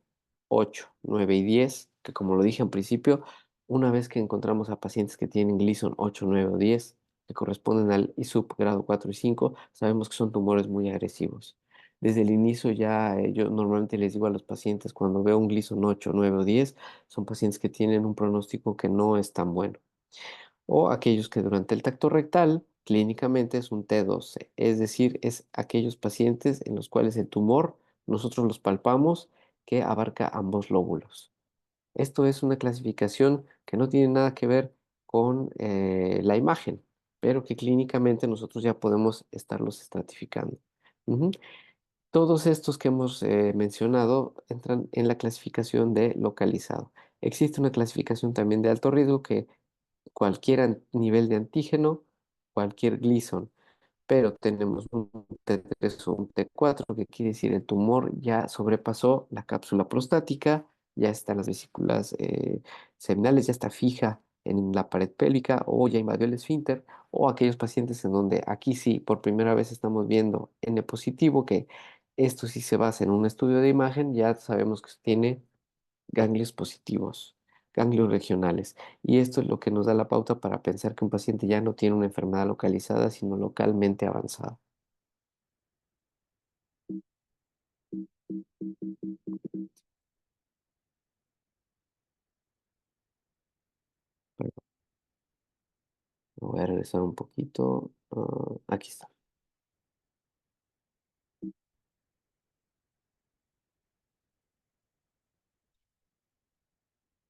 8, 9 y 10, que como lo dije en principio, una vez que encontramos a pacientes que tienen Gleason 8, 9 o 10, que corresponden al ISUP grado 4 y 5, sabemos que son tumores muy agresivos. Desde el inicio ya yo normalmente les digo a los pacientes cuando veo un Gleason 8, 9 o 10, son pacientes que tienen un pronóstico que no es tan bueno, o aquellos que durante el tacto rectal clínicamente es un T12, es decir, es aquellos pacientes en los cuales el tumor nosotros los palpamos que abarca ambos lóbulos. Esto es una clasificación que no tiene nada que ver con la imagen, pero que clínicamente nosotros ya podemos estarlos estratificando. Ujú. Todos estos que hemos mencionado entran en la clasificación de localizado. Existe una clasificación también de alto riesgo que cualquier nivel de antígeno, cualquier Gleason, pero tenemos un T3 o un T4, que quiere decir el tumor ya sobrepasó la cápsula prostática, ya están las vesículas seminales, ya está fija en la pared pélvica o ya invadió el esfínter, o aquellos pacientes en donde aquí sí por primera vez estamos viendo N positivo, que esto sí se basa en un estudio de imagen, ya sabemos que tiene ganglios positivos, ganglios regionales. Y esto es lo que nos da la pauta para pensar que un paciente ya no tiene una enfermedad localizada, sino localmente avanzada. Perdón, voy a regresar un poquito. Aquí está.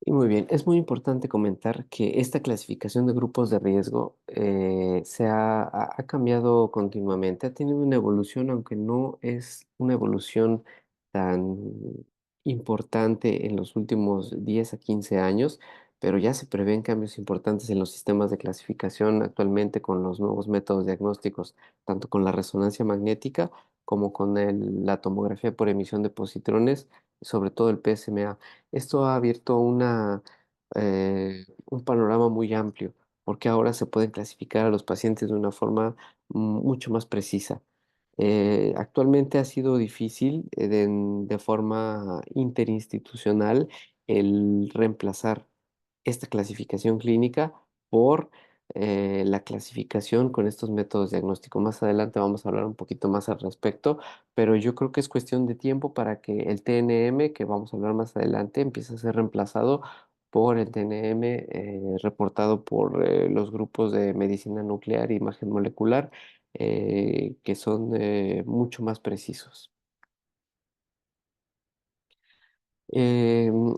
Y muy bien, es muy importante comentar que esta clasificación de grupos de riesgo ha cambiado continuamente, ha tenido una evolución, aunque no es una evolución tan importante en los últimos 10 a 15 años, pero ya se prevén cambios importantes en los sistemas de clasificación actualmente con los nuevos métodos diagnósticos, tanto con la resonancia magnética como con la tomografía por emisión de positrones, sobre todo el PSMA. Esto ha abierto un panorama muy amplio, porque ahora se pueden clasificar a los pacientes de una forma mucho más precisa. Actualmente ha sido difícil de forma interinstitucional el reemplazar esta clasificación clínica por la clasificación con estos métodos diagnósticos. Más adelante vamos a hablar un poquito más al respecto, pero yo creo que es cuestión de tiempo para que el TNM, que vamos a hablar más adelante, empiece a ser reemplazado por el TNM reportado por los grupos de medicina nuclear e imagen molecular, que son mucho más precisos. Em,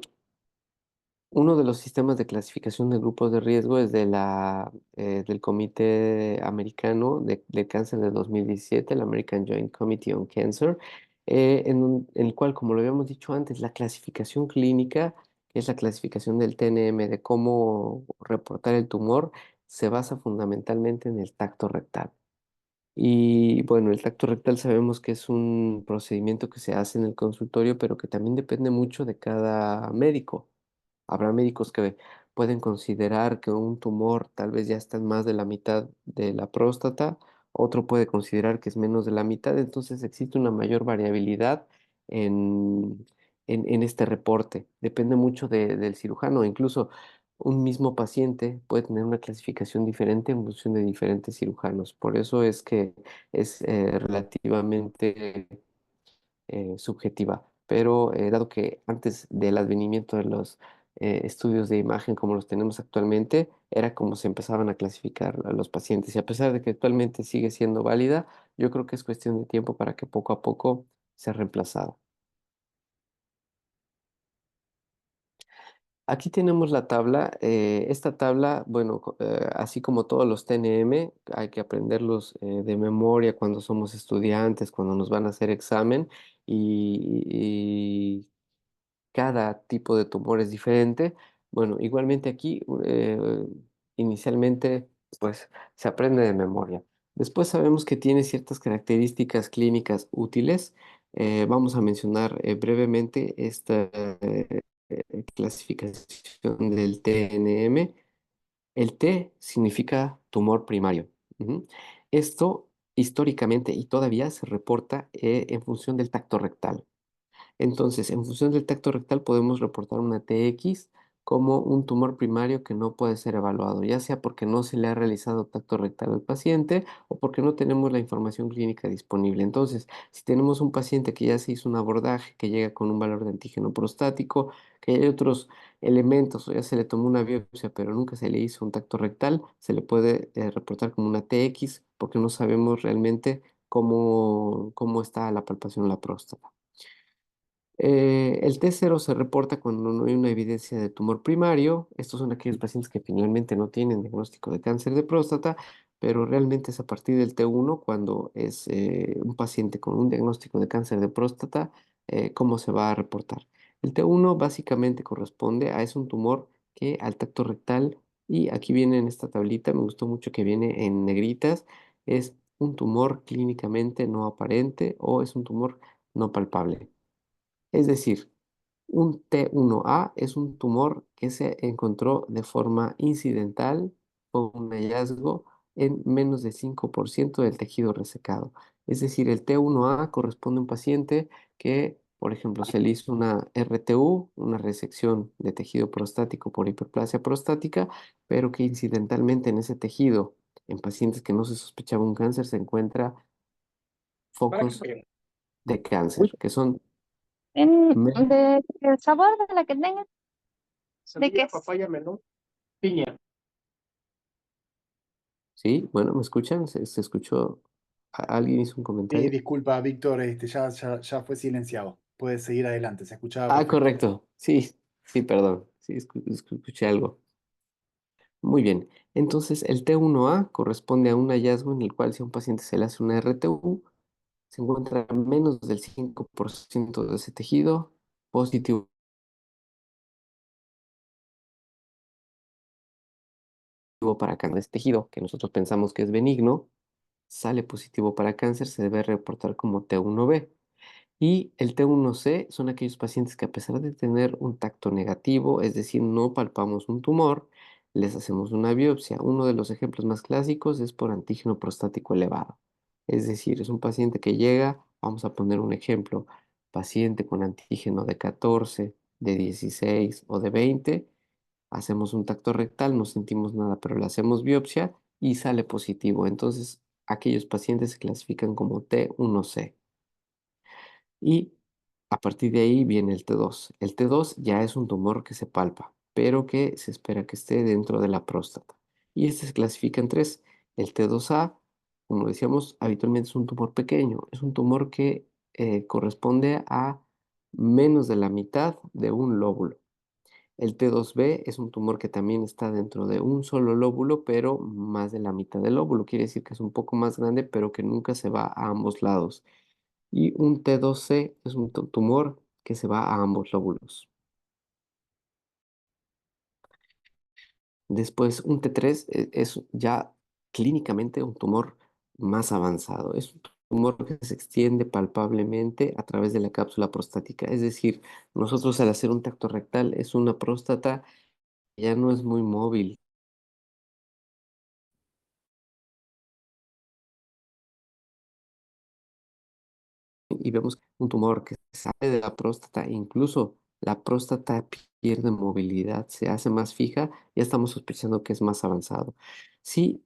Uno de los sistemas de clasificación de grupos de riesgo es del Comité Americano de Cáncer de 2017, el American Joint Committee on Cancer, en el cual, como lo habíamos dicho antes, la clasificación clínica, que es la clasificación del TNM de cómo reportar el tumor, se basa fundamentalmente en el tacto rectal. Y bueno, el tacto rectal sabemos que es un procedimiento que se hace en el consultorio, pero que también depende mucho de cada médico. Habrá médicos que pueden considerar que un tumor tal vez ya está en más de la mitad de la próstata, otro puede considerar que es menos de la mitad, entonces existe una mayor variabilidad en, en este reporte. Depende mucho del cirujano, incluso un mismo paciente puede tener una clasificación diferente en función de diferentes cirujanos. Por eso es que es relativamente subjetiva, pero dado que antes del advenimiento de los estudios de imagen como los tenemos actualmente, era como se empezaban a clasificar a los pacientes. Y a pesar de que actualmente sigue siendo válida, yo creo que es cuestión de tiempo para que poco a poco sea reemplazado. Aquí tenemos la tabla. Esta tabla, bueno, así como todos los TNM, hay que aprenderlos de memoria cuando somos estudiantes, cuando nos van a hacer examen y cada tipo de tumor es diferente. Bueno, igualmente aquí, inicialmente, pues se aprende de memoria. Después sabemos que tiene ciertas características clínicas útiles. Vamos a mencionar brevemente esta clasificación del TNM. El T significa tumor primario. Ujú. Esto históricamente y todavía se reporta en función del tacto rectal. Entonces, en función del tacto rectal podemos reportar una TX como un tumor primario que no puede ser evaluado, ya sea porque no se le ha realizado tacto rectal al paciente o porque no tenemos la información clínica disponible. Entonces, si tenemos un paciente que ya se hizo un abordaje, que llega con un valor de antígeno prostático, que hay otros elementos o ya se le tomó una biopsia, pero nunca se le hizo un tacto rectal, se le puede reportar como una TX porque no sabemos realmente cómo está la palpación de la próstata. El T0 se reporta cuando no hay una evidencia de tumor primario. Estos son aquellos pacientes que finalmente no tienen diagnóstico de cáncer de próstata, pero realmente es a partir del T1 cuando es un paciente con un diagnóstico de cáncer de próstata, cómo se va a reportar. El T1 básicamente corresponde a es un tumor que al tacto rectal, y aquí viene en esta tablita, me gustó mucho que viene en negritas, es un tumor clínicamente no aparente o es un tumor no palpable. Es decir, un T1A es un tumor que se encontró de forma incidental o un hallazgo en menos del 5% del tejido resecado. Es decir, el T1A corresponde a un paciente que, por ejemplo, se le hizo una RTU, una resección de tejido prostático por hiperplasia prostática, pero que incidentalmente en ese tejido, en pacientes que no se sospechaba un cáncer, se encuentra ¿Para qué focos fue? de Uy, cáncer, que son El sabor de la que tenga, de sandía, qué es. papaya, melón, piña. Sí, bueno, ¿me escuchan? ¿Se escuchó? ¿Alguien hizo un Sí, comentario? disculpa, Víctor, ya fue silenciado. Puedes seguir adelante, se escuchaba Ah, perfecto. correcto. Sí, sí, perdón. Sí, escuché algo. Muy bien. Entonces, el T1A corresponde a un hallazgo en el cual si a un paciente se le hace una RTU, se encuentra menos del 5% de ese tejido positivo para cáncer. Ese tejido que nosotros pensamos que es benigno, sale positivo para cáncer, se debe reportar como T1B. Y el T1C son aquellos pacientes que a pesar de tener un tacto negativo, es decir, no palpamos un tumor, les hacemos una biopsia. Uno de los ejemplos más clásicos es por antígeno prostático elevado. Es decir, es un paciente que llega, vamos a poner un ejemplo, paciente con antígeno de 14, de 16 o de 20, hacemos un tacto rectal, no sentimos nada, pero le hacemos biopsia y sale positivo. Entonces, aquellos pacientes se clasifican como T1C. Y a partir de ahí viene el T2. El T2 ya es un tumor que se palpa, pero que se espera que esté dentro de la próstata. Y este se clasifica en tres. El T2A, como decíamos, habitualmente es un tumor pequeño. Es un tumor que corresponde a menos de la mitad de un lóbulo. El T2B es un tumor que también está dentro de un solo lóbulo, pero más de la mitad del lóbulo. Quiere decir que es un poco más grande, pero que nunca se va a ambos lados. Y un T2C es un tumor que se va a ambos lóbulos. Después, un T3 es ya clínicamente un tumor más avanzado. Es un tumor que se extiende palpablemente a través de la cápsula prostática. Es decir, nosotros al hacer un tacto rectal es una próstata que ya no es muy móvil y vemos un tumor que sale de la próstata, e incluso la próstata pierde movilidad, se hace más fija, ya estamos sospechando que es más avanzado. Sí,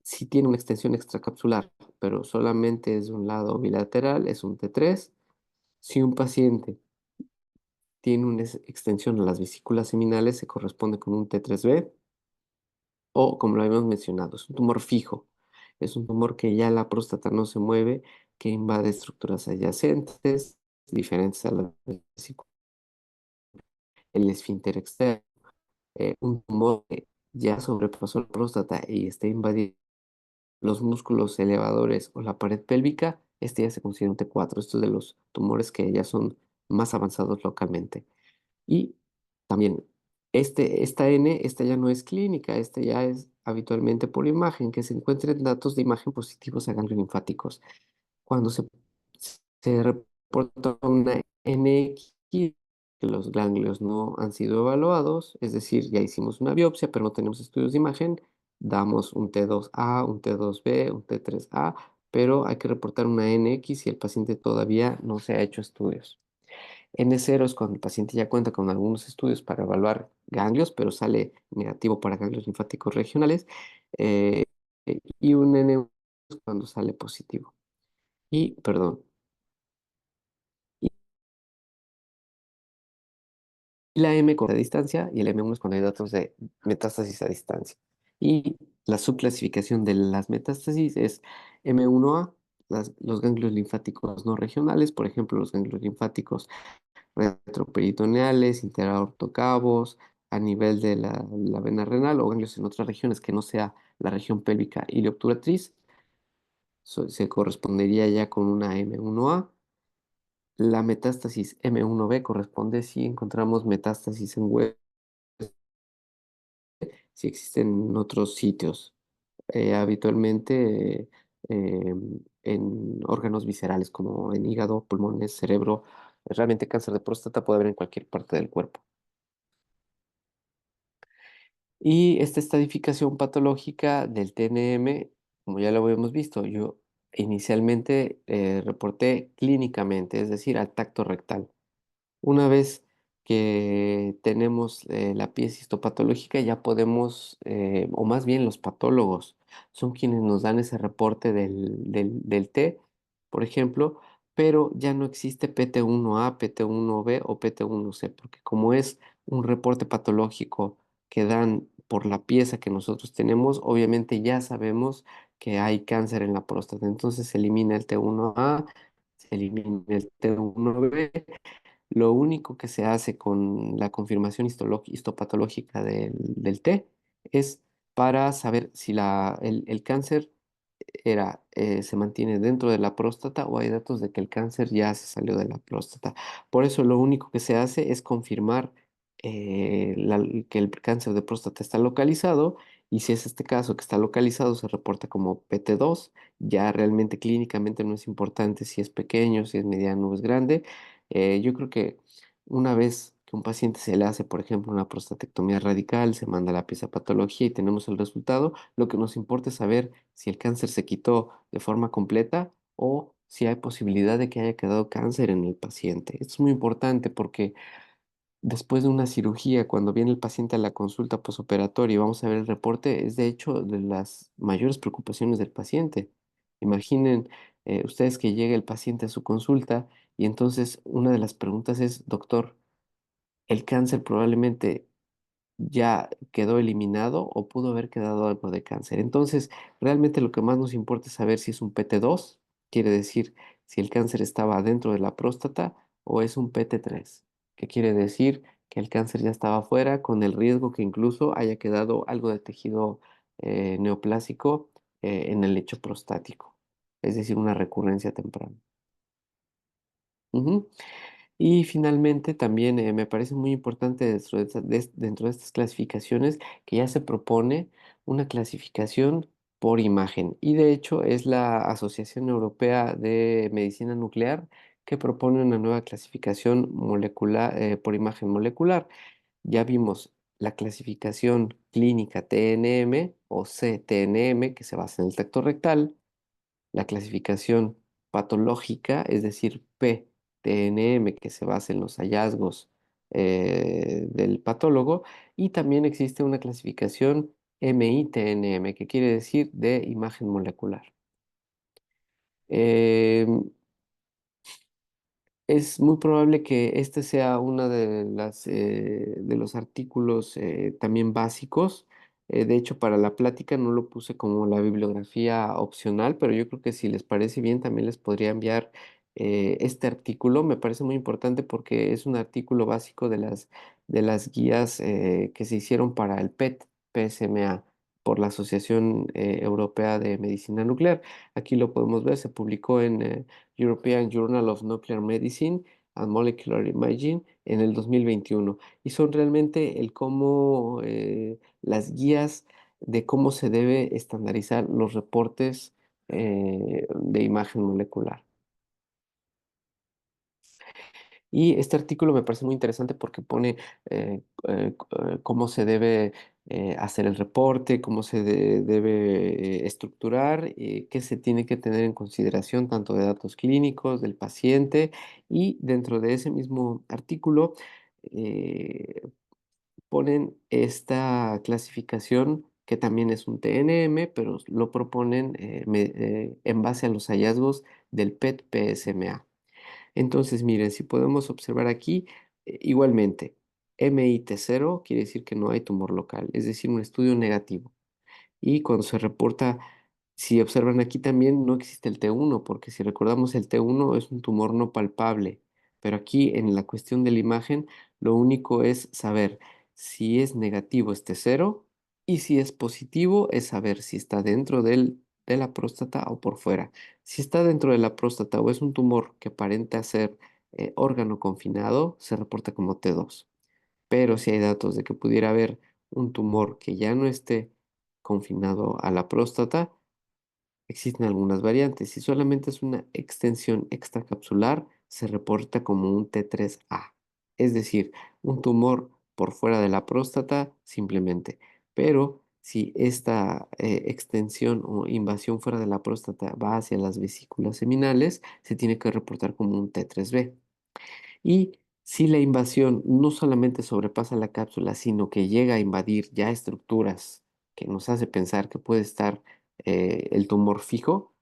sí tiene una extensión extracapsular, pero solamente es de un lado bilateral, es un T3. Si un paciente tiene una extensión a las vesículas seminales, se corresponde con un T3B o, como lo habíamos mencionado, es un tumor fijo. Es un tumor que ya la próstata no se mueve, que invade estructuras adyacentes, diferentes a la vesícula, el esfínter externo. Un tumor que ya sobrepasó la próstata y está invadiendo los músculos elevadores o la pared pélvica, este ya se considera un T4. Estos de los tumores que ya son más avanzados localmente. Y también, esta N, esta ya no es clínica, esta ya es habitualmente por imagen, que se encuentren datos de imagen positivos a ganglios linfáticos. Cuando se reporta una NX, que los ganglios no han sido evaluados, es decir, ya hicimos una biopsia, pero no tenemos estudios de imagen, damos un T2A, un T2B, un T3A, pero hay que reportar una NX si el paciente todavía no se ha hecho estudios. N0 es cuando el paciente ya cuenta con algunos estudios para evaluar ganglios, pero sale negativo para ganglios linfáticos regionales. eh, y un N1 es cuando sale positivo. Y, perdón, y la M con a distancia y el M1 es cuando hay datos de metástasis a distancia. Y la subclasificación de las metástasis es M1A, los ganglios linfáticos no regionales, por ejemplo, los ganglios linfáticos retroperitoneales, interaortocavos, a nivel de la vena renal o ganglios en otras regiones que no sea la región pélvica iliobturatriz, se correspondería ya con una M1A. La metástasis M1B corresponde si encontramos metástasis en hueso, si existen en otros sitios, habitualmente en órganos viscerales como en hígado, pulmones, cerebro. Realmente cáncer de próstata puede haber en cualquier parte del cuerpo. Y esta estadificación patológica del TNM, como ya lo habíamos visto, yo inicialmente reporté clínicamente, es decir, al tacto rectal. Una vez que tenemos la pieza histopatológica, ya podemos, o más bien los patólogos, son quienes nos dan ese reporte del T, por ejemplo, pero ya no existe PT1A, PT1B o PT1C, porque como es un reporte patológico que dan por la pieza que nosotros tenemos, obviamente ya sabemos que hay cáncer en la próstata. Entonces se elimina el T1A, se elimina el T1B. Lo único que se hace con la confirmación histopatológica del T es para saber si el cáncer se mantiene dentro de la próstata o hay datos de que el cáncer ya se salió de la próstata. Por eso lo único que se hace es confirmar que el cáncer de próstata está localizado y si es este caso que está localizado se reporta como PT2. Ya realmente clínicamente no es importante si es pequeño, si es mediano o es grande. Yo creo que una vez que un paciente se le hace, por ejemplo, una prostatectomía radical, se manda la pieza a patología y tenemos el resultado, lo que nos importa es saber si el cáncer se quitó de forma completa o si hay posibilidad de que haya quedado cáncer en el paciente. Esto es muy importante porque después de una cirugía, cuando viene el paciente a la consulta posoperatoria y vamos a ver el reporte, es de hecho de las mayores preocupaciones del paciente. Imaginen ustedes que llega el paciente a su consulta y entonces una de las preguntas es, doctor, ¿el cáncer probablemente ya quedó eliminado o pudo haber quedado algo de cáncer? Entonces, realmente lo que más nos importa es saber si es un PT2, quiere decir si el cáncer estaba dentro de la próstata, o es un PT3, que quiere decir que el cáncer ya estaba afuera, con el riesgo que incluso haya quedado algo de tejido neoplásico en el lecho prostático, es decir, una recurrencia temprana. Ujú. Y finalmente también me parece muy importante dentro de estas clasificaciones que ya se propone una clasificación por imagen. Y de hecho es la Asociación Europea de Medicina Nuclear que propone una nueva clasificación molecular, por imagen molecular. Ya vimos la clasificación clínica TNM o cTNM, que se basa en el tacto rectal, la clasificación patológica, es decir, PTNM, que se basa en los hallazgos del patólogo, y también existe una clasificación MITNM, que quiere decir de imagen molecular. Em, Es muy probable que este sea uno de los artículos también básicos. De hecho, para la plática no lo puse como la bibliografía opcional, pero yo creo que si les parece bien, también les podría enviar este artículo. Me parece muy importante porque es un artículo básico de las guías que se hicieron para el PET, PSMA, por la Asociación Europea de Medicina Nuclear. Aquí lo podemos ver, se publicó en European Journal of Nuclear Medicine and Molecular Imaging en el 2021. Y son realmente el cómo, las guías de cómo se debe estandarizar los reportes de imagen molecular. Y este artículo me parece muy interesante porque pone cómo se debe hacer el reporte, cómo se debe estructurar, qué se tiene que tener en consideración tanto de datos clínicos del paciente, y dentro de ese mismo artículo eh, ponen esta clasificación que también es un TNM, pero lo proponen en base a los hallazgos del PET-PSMA. Entonces, miren, si podemos observar aquí, igualmente, MIT0 quiere decir que no hay tumor local, es decir, un estudio negativo. Y cuando se reporta, si observan aquí también, no existe el T1, porque si recordamos, el T1 es un tumor no palpable. Pero aquí en la cuestión de la imagen, lo único es saber si es negativo este cero, y si es positivo es saber si está dentro de la próstata o por fuera. Si está dentro de la próstata o es un tumor que aparenta ser órgano confinado, se reporta como T2. Pero si hay datos de que pudiera haber un tumor que ya no esté confinado a la próstata, existen algunas variantes. Si solamente es una extensión extracapsular, se reporta como un T3A, es decir, un tumor por fuera de la próstata simplemente. Pero si esta extensión o invasión fuera de la próstata va hacia las vesículas seminales, se tiene que reportar como un T3B. Y si la invasión no solamente sobrepasa la cápsula, sino que llega a invadir ya estructuras que nos hace pensar que puede estar el tumor fijo,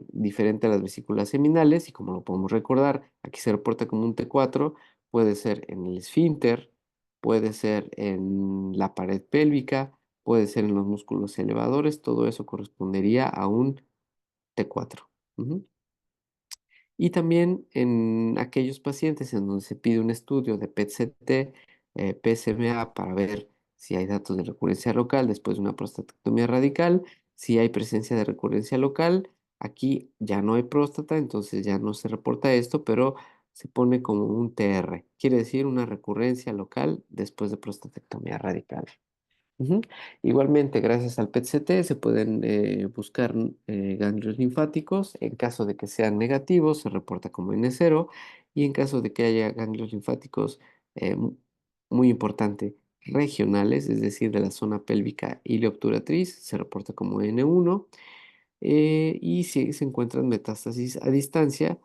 diferente a las vesículas seminales, y como lo podemos recordar, aquí se reporta como un T4, puede ser en el esfínter, puede ser en la pared pélvica, puede ser en los músculos elevadores, todo eso correspondería a un T4. Ujú. Y también en aquellos pacientes en donde se pide un estudio de PET-CT, PSMA, para ver si hay datos de recurrencia local después de una prostatectomía radical, si hay presencia de recurrencia local, aquí ya no hay próstata, entonces ya no se reporta esto, pero se pone como un TR, quiere decir una recurrencia local después de prostatectomía radical. Ujú. Igualmente, gracias al PET-CT se pueden buscar ganglios linfáticos. En caso de que sean negativos, se reporta como N0, y en caso de que haya ganglios linfáticos mu- muy importante, regionales, es decir, de la zona pélvica ileoobturatriz, se reporta como N1, y si se encuentran metástasis a distancia,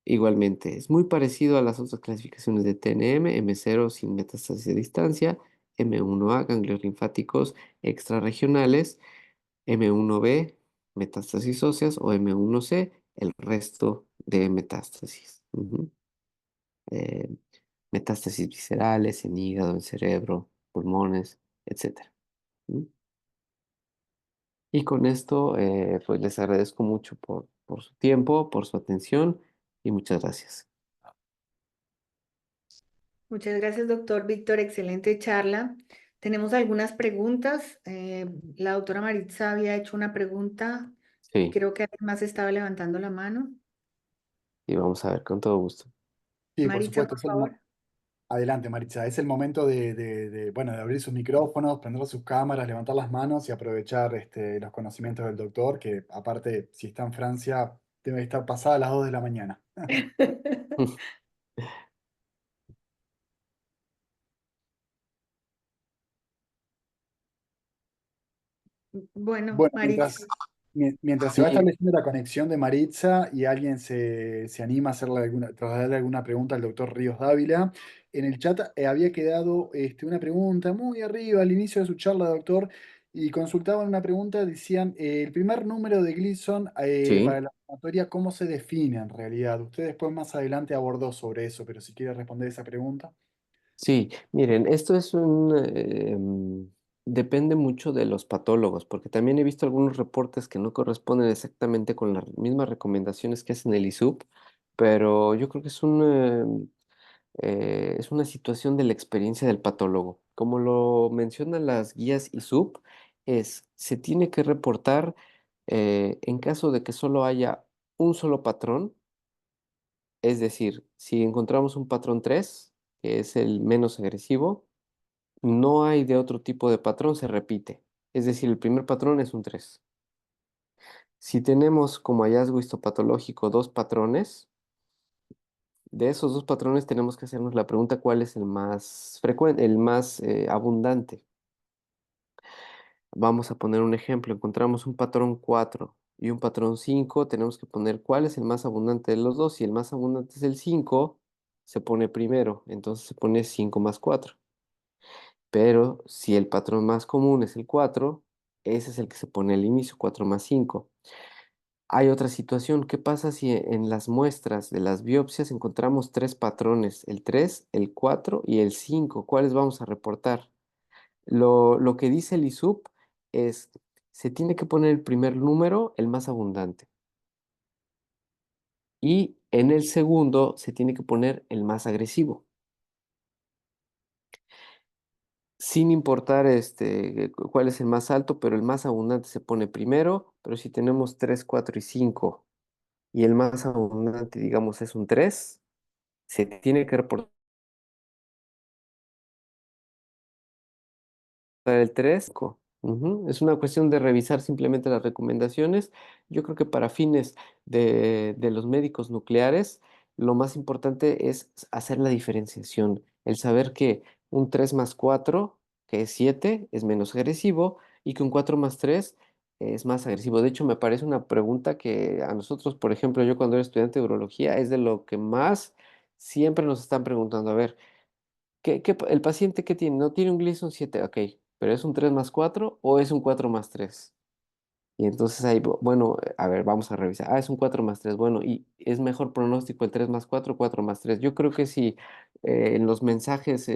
igualmente, es muy parecido a las otras clasificaciones de TNM, M0 sin metástasis a distancia, M1A, ganglios linfáticos extrarregionales, M1B, metástasis óseas, o M1C, el resto de metástasis. Ujú. Eh, Metástasis viscerales en hígado, en cerebro, pulmones, etcétera. ¿Mm? Y con esto, pues les agradezco mucho por su tiempo, por su atención y muchas gracias. Muchas gracias, doctor Víctor. Excelente charla. Tenemos algunas preguntas. La doctora Maritza había hecho una pregunta. Sí, Creo que además estaba levantando la mano. y vamos a ver con todo gusto. Sí, por Maritza, supuesto. por favor. Adelante, Maritza. Es el momento bueno, de abrir sus micrófonos, prender sus cámaras, levantar las manos y aprovechar los conocimientos del doctor, que aparte, si está en Francia, debe estar pasada las 2 de la mañana. Bueno, Bueno, Maritza. mientras se va Sí, estableciendo la conexión de Maritza y alguien se anima a trasladarle alguna pregunta al doctor Ríos Dávila, en el chat había quedado una pregunta muy arriba al inicio de su charla, doctor, y consultaban una pregunta, decían, el primer número de Gleason para sí. la sumatoria, ¿cómo se define en realidad? Usted después más adelante abordó sobre eso, pero si quiere responder esa pregunta. Sí, miren, esto es depende mucho de los patólogos, porque también he visto algunos reportes que no corresponden exactamente con las mismas recomendaciones que hacen el ISUP, pero yo creo que es una situación de la experiencia del patólogo. Como lo mencionan las guías ISUP, se tiene que reportar en caso de que solo haya un solo patrón, es decir, si encontramos un patrón 3, que es el menos agresivo, no hay de otro tipo de patrón, se repite. Es decir, el primer patrón es un 3. Si tenemos como hallazgo histopatológico dos patrones, de esos dos patrones tenemos que hacernos la pregunta cuál es el más frecuente, el más abundante. Vamos a poner un ejemplo. Encontramos un patrón 4 y un patrón 5. Tenemos que poner cuál es el más abundante de los dos. Si el más abundante es el 5, se pone primero. Entonces se pone 5 más 4. Pero si el patrón más común es el 4, ese es el que se pone al inicio, 4 más 5. Hay otra situación. ¿Qué pasa si en las muestras de las biopsias encontramos tres patrones, el 3, el 4 y el 5? ¿Cuáles vamos a reportar? Lo que dice el ISUP es, se tiene que poner el primer número, el más abundante, y en el segundo se tiene que poner el más agresivo, sin importar cuál es el más alto, pero el más abundante se pone primero. Pero si tenemos 3, 4 y 5 y el más abundante, digamos, es un 3, se tiene que reportar el 3. Ujú. Es una cuestión de revisar simplemente las recomendaciones. Yo creo que para fines de los médicos nucleares, lo más importante es hacer la diferenciación, el saber que un 3 más 4, que es 7, es menos agresivo, y que un 4 más 3 es más agresivo. De hecho, me parece una pregunta que a nosotros, por ejemplo, yo cuando era estudiante de urología, es de lo que más siempre nos están preguntando. A ver, el paciente qué tiene? No tiene un Gleason 7, ok, pero ¿es un 3 más 4 o es un 4 más 3? Y entonces ahí, bueno, a ver, vamos a revisar. Ah, es un 4 más 3. Bueno, ¿y es mejor pronóstico el 3 más 4 o 4 más 3? Yo creo que si en los mensajes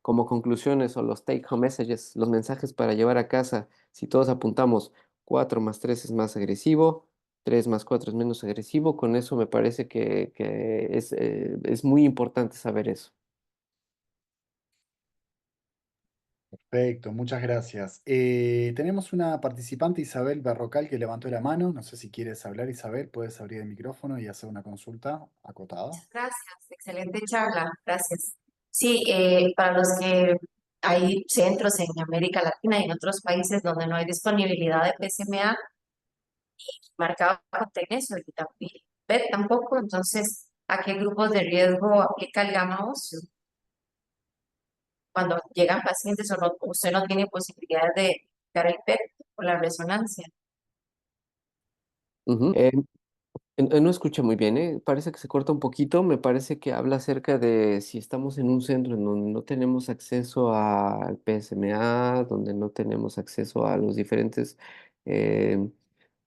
como conclusiones o los take home messages, los mensajes para llevar a casa, si todos apuntamos 4 más 3 es más agresivo, 3 más 4 es menos agresivo, con eso me parece que es muy importante saber eso. Perfecto, muchas gracias. Tenemos una participante, Isabel Berrocal, que levantó la mano. No sé si quieres hablar, Isabel, puedes abrir el micrófono y hacer una consulta acotada. Muchas gracias, excelente charla, gracias. Sí, para los que hay centros en América Latina y en otros países donde no hay disponibilidad de PSMA, marcado con eso y PET tampoco, entonces, ¿a qué grupos de riesgo aplica el gamma óseo? cuando llegan pacientes o usted no tiene posibilidad de dar el PET por la resonancia. Ujú. No escuché muy bien, ¿eh? Parece que se corta un poquito. Me parece que habla acerca de si estamos en un centro en donde no tenemos acceso al PSMA, donde no tenemos acceso a los diferentes, eh,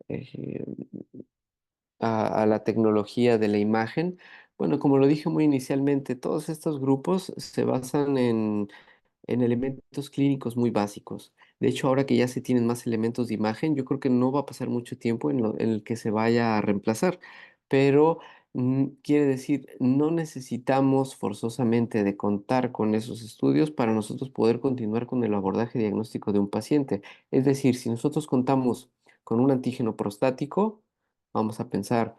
eh, a la tecnología de la imagen. Bueno, como lo dije muy inicialmente, todos estos grupos se basan en elementos clínicos muy básicos. De hecho, ahora que ya se tienen más elementos de imagen, yo creo que no va a pasar mucho tiempo en el que se vaya a reemplazar, pero quiere decir, no necesitamos forzosamente de contar con esos estudios para nosotros poder continuar con el abordaje diagnóstico de un paciente. Es decir, si nosotros contamos con un antígeno prostático, vamos a pensar,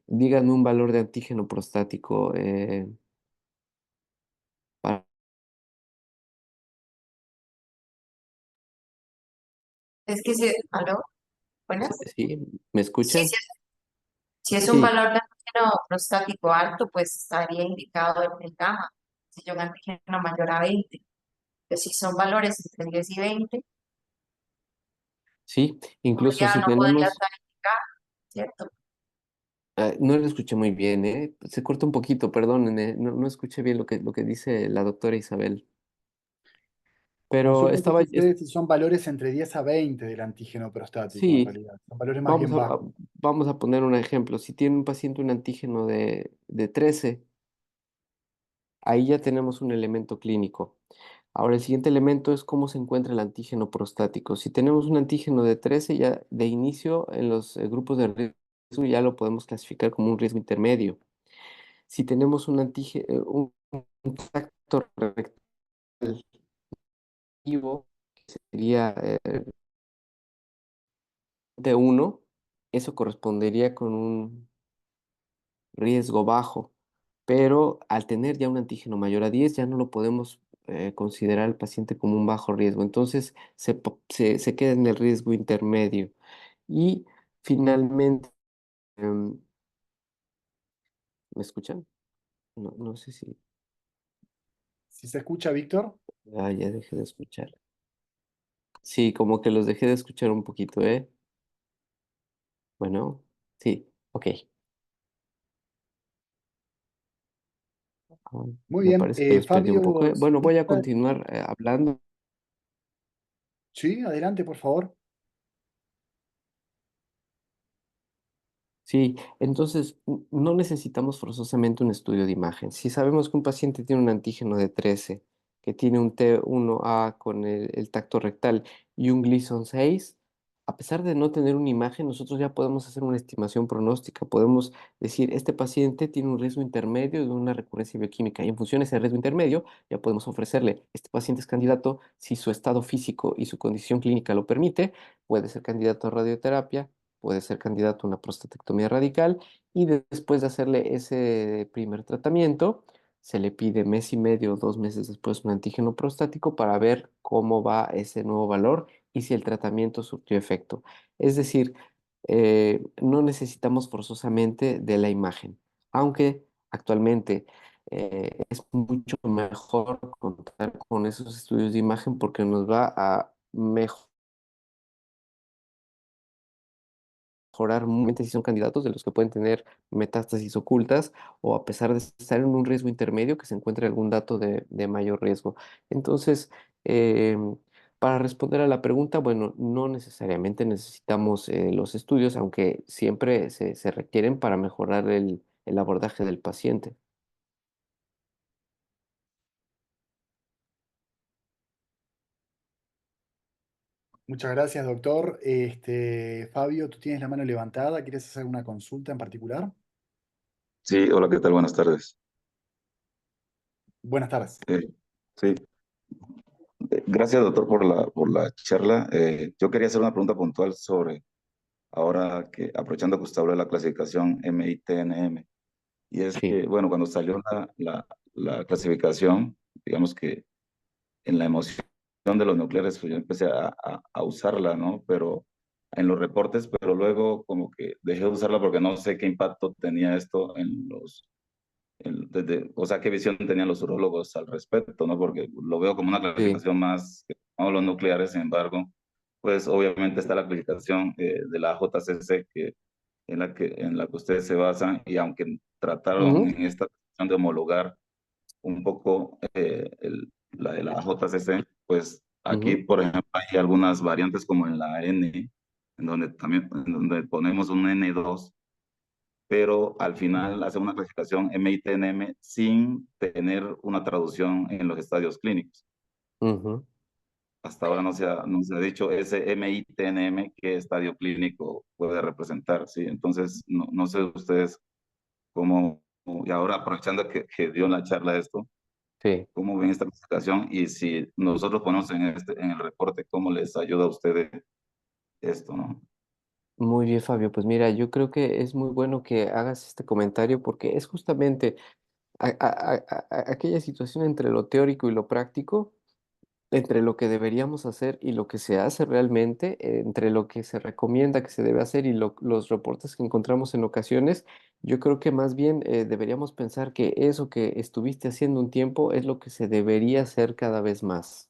díganme un valor de antígeno prostático. Para- Es que si, ¿aló? Buenas. ¿Sí? ¿Me Sí, escuchan? sí, si es un Sí. valor de antígeno prostático alto, pues estaría indicado el gamma, si yo un antígeno mayor a 20. Pero si son valores entre 10 y 20, Sí, incluso si no podría tenemos, estar indicado, ¿cierto? no lo escuché muy bien, ¿eh? Se corta un poquito, perdónenme, no escuché bien lo que dice la doctora Isabel. Pero Consulta estaba, entonces ustedes si son valores entre 10 a 20 del antígeno prostático, en sí, realidad. Son valores más vamos bien bajos. vamos a poner un ejemplo. Si tiene un paciente un antígeno de 13, ahí ya tenemos un elemento clínico. Ahora, el siguiente elemento es cómo se encuentra el antígeno prostático. Si tenemos un antígeno de 13, ya de inicio en los grupos de riesgo ya lo podemos clasificar como un riesgo intermedio. Si tenemos un antígeno, un tacto reactivo, que sería de 1, eso correspondería con un riesgo bajo, pero al tener ya un antígeno mayor a 10, ya no lo podemos considerar al paciente como un bajo riesgo. Entonces se queda en el riesgo intermedio. Y finalmente, em, ¿me escuchan? No sé si, Si se escucha, Víctor, ya dejé de escuchar. Sí, como que los dejé de escuchar un poquito, ¿eh? Bueno, sí, ok. Ah, muy me bien. parece que los perdí un poco, ¿eh? Fabio, Bueno, si voy a gusta- continuar hablando. sí, adelante, por favor. Sí, entonces no necesitamos forzosamente un estudio de imagen. Si sabemos que un paciente tiene un antígeno de 13, que tiene un T1A con el tacto rectal y un Gleason 6, a pesar de no tener una imagen, nosotros ya podemos hacer una estimación pronóstica. Podemos decir, este paciente tiene un riesgo intermedio de una recurrencia bioquímica y en función de ese riesgo intermedio ya podemos ofrecerle, este paciente es candidato, si su estado físico y su condición clínica lo permite, puede ser candidato a radioterapia, puede ser candidato a una prostatectomía radical y después de hacerle ese primer tratamiento, se le pide mes y medio, 2 meses después un antígeno prostático para ver cómo va ese nuevo valor y si el tratamiento surtió efecto. Es decir, no necesitamos forzosamente de la imagen, aunque actualmente es mucho mejor contar con esos estudios de imagen porque nos va a mejorar mucho si son candidatos de los que pueden tener metástasis ocultas o a pesar de estar en un riesgo intermedio que se encuentre algún dato de mayor riesgo. Entonces, para responder a la pregunta, bueno, no necesariamente necesitamos los estudios, aunque siempre se requieren para mejorar el abordaje del paciente. Muchas gracias, doctor. Fabio, tú tienes la mano levantada. ¿Quieres hacer una consulta en particular? Sí, hola, ¿qué tal? Buenas tardes. Buenas tardes. Sí, gracias, doctor, por la charla. Yo quería hacer una pregunta puntual sobre, ahora que, aprovechando que usted habló de la clasificación MITNM, y es Sí. que, bueno, cuando salió la clasificación, digamos que en la emoción de los nucleares, pues yo empecé a usarla, ¿no? Pero en los reportes, pero luego como que dejé de usarla porque no sé qué impacto tenía esto en o sea, qué visión tenían los urólogos al respecto, ¿no? Porque lo veo como una Sí. clasificación más que módulos nucleares, sin embargo, pues obviamente está la clasificación de la JCC, en la que ustedes se basan, y aunque trataron Ujú, en esta cuestión de homologar un poco la de la JCC, pues aquí, ujú, por ejemplo, hay algunas variantes como en la N, en donde ponemos un N2, pero al final hace una clasificación MITNM sin tener una traducción en los estadios clínicos. ujú. Hasta ahora no se ha dicho ese MITNM qué estadio clínico puede representar, ¿sí? Entonces, no sé ustedes cómo, y ahora aprovechando que dio en la charla esto, Sí. cómo ven esta clasificación y si nosotros ponemos en el reporte, cómo les ayuda a ustedes esto, ¿no? Muy bien, Fabio. Pues mira, yo creo que es muy bueno que hagas este comentario porque es justamente aquella situación entre lo teórico y lo práctico, entre lo que deberíamos hacer y lo que se hace realmente, entre lo que se recomienda que se debe hacer y los reportes que encontramos en ocasiones. Yo creo que más bien deberíamos pensar que eso que estuviste haciendo un tiempo es lo que se debería hacer cada vez más.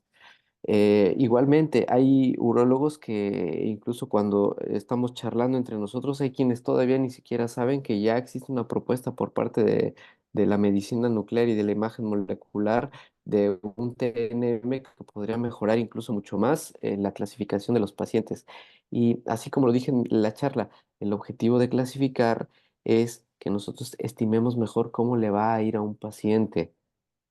Igualmente, hay urólogos que incluso cuando estamos charlando entre nosotros, hay quienes todavía ni siquiera saben que ya existe una propuesta por parte de la medicina nuclear y de la imagen molecular de un TNM que podría mejorar incluso mucho más la clasificación de los pacientes. Y así como lo dije en la charla, el objetivo de clasificar es que nosotros estimemos mejor cómo le va a ir a un paciente.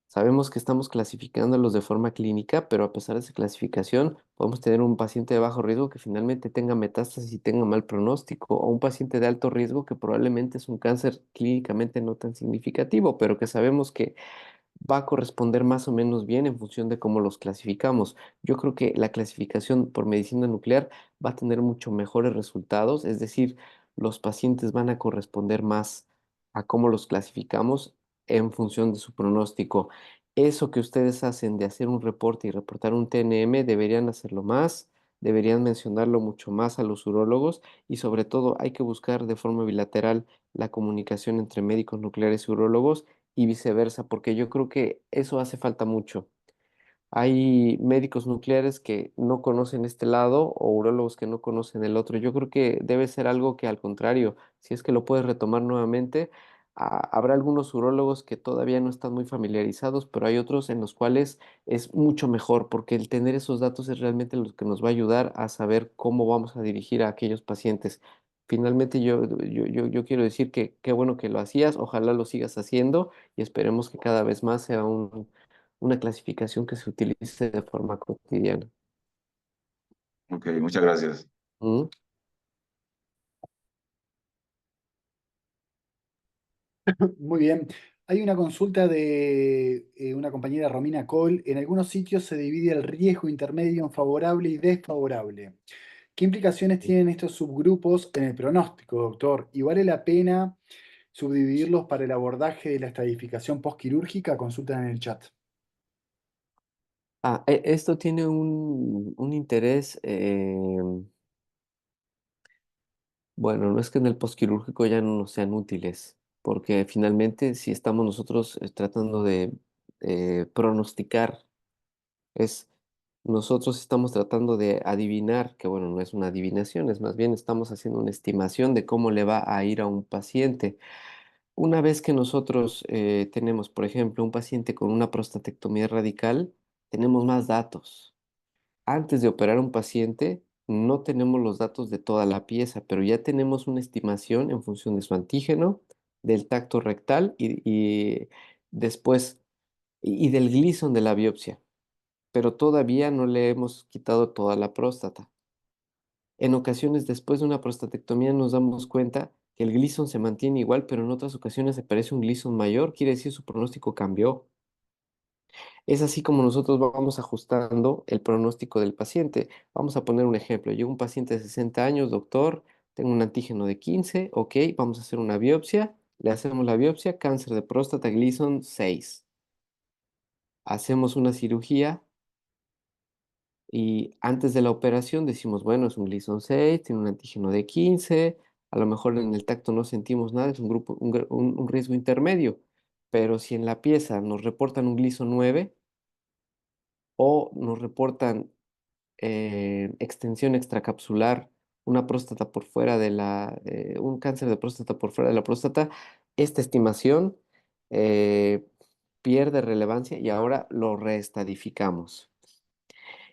Sabemos que estamos clasificándolos de forma clínica, pero a pesar de esa clasificación, podemos tener un paciente de bajo riesgo que finalmente tenga metástasis y tenga mal pronóstico, o un paciente de alto riesgo que probablemente es un cáncer clínicamente no tan significativo, pero que sabemos que va a corresponder más o menos bien en función de cómo los clasificamos. Yo creo que la clasificación por medicina nuclear va a tener mucho mejores resultados, es decir, los pacientes van a corresponder más a cómo los clasificamos en función de su pronóstico. Eso que ustedes hacen de hacer un reporte y reportar un TNM, deberían hacerlo más, deberían mencionarlo mucho más a los urólogos y sobre todo hay que buscar de forma bilateral la comunicación entre médicos nucleares y urólogos y viceversa, porque yo creo que eso hace falta mucho. Hay médicos nucleares que no conocen este lado o urólogos que no conocen el otro. Yo creo que debe ser algo que al contrario, si es que lo puedes retomar nuevamente, habrá algunos urólogos que todavía no están muy familiarizados, pero hay otros en los cuales es mucho mejor, porque el tener esos datos es realmente lo que nos va a ayudar a saber cómo vamos a dirigir a aquellos pacientes. Finalmente, yo quiero decir que qué bueno que lo hacías, ojalá lo sigas haciendo y esperemos que cada vez más sea una clasificación que se utilice de forma cotidiana. Ok, muchas gracias. ¿Mm? Muy bien. Hay una consulta de una compañera Romina Cole. En algunos sitios se divide el riesgo intermedio en favorable y desfavorable. ¿Qué implicaciones tienen estos subgrupos en el pronóstico, doctor? ¿Y vale la pena subdividirlos para el abordaje de la estadificación postquirúrgica? Consultan en el chat. Esto tiene un interés, bueno, no es que en el postquirúrgico ya no nos sean útiles, porque finalmente si estamos nosotros tratando de pronosticar, es nosotros estamos tratando de adivinar, que bueno, no es una adivinación, es más bien estamos haciendo una estimación de cómo le va a ir a un paciente. Una vez que nosotros tenemos, por ejemplo, un paciente con una prostatectomía radical, tenemos más datos. Antes de operar un paciente, no tenemos los datos de toda la pieza, pero ya tenemos una estimación en función de su antígeno, del tacto rectal y después, y del Gleason de la biopsia, pero todavía no le hemos quitado toda la próstata. En ocasiones, después de una prostatectomía, nos damos cuenta que el Gleason se mantiene igual, pero en otras ocasiones aparece un Gleason mayor, quiere decir su pronóstico cambió. Es así como nosotros vamos ajustando el pronóstico del paciente. Vamos a poner un ejemplo. Llega un paciente de 60 años, doctor, tengo un antígeno de 15, ok, vamos a hacer una biopsia. Le hacemos la biopsia, cáncer de próstata, Gleason 6. Hacemos una cirugía y antes de la operación decimos, bueno, es un Gleason 6, tiene un antígeno de 15, a lo mejor en el tacto no sentimos nada, es un grupo, un riesgo intermedio. pero si en la pieza nos reportan un gliso 9 o nos reportan extensión extracapsular, una próstata por fuera de un cáncer de próstata por fuera de la próstata, esta estimación eh, pierde relevancia y ahora lo reestadificamos.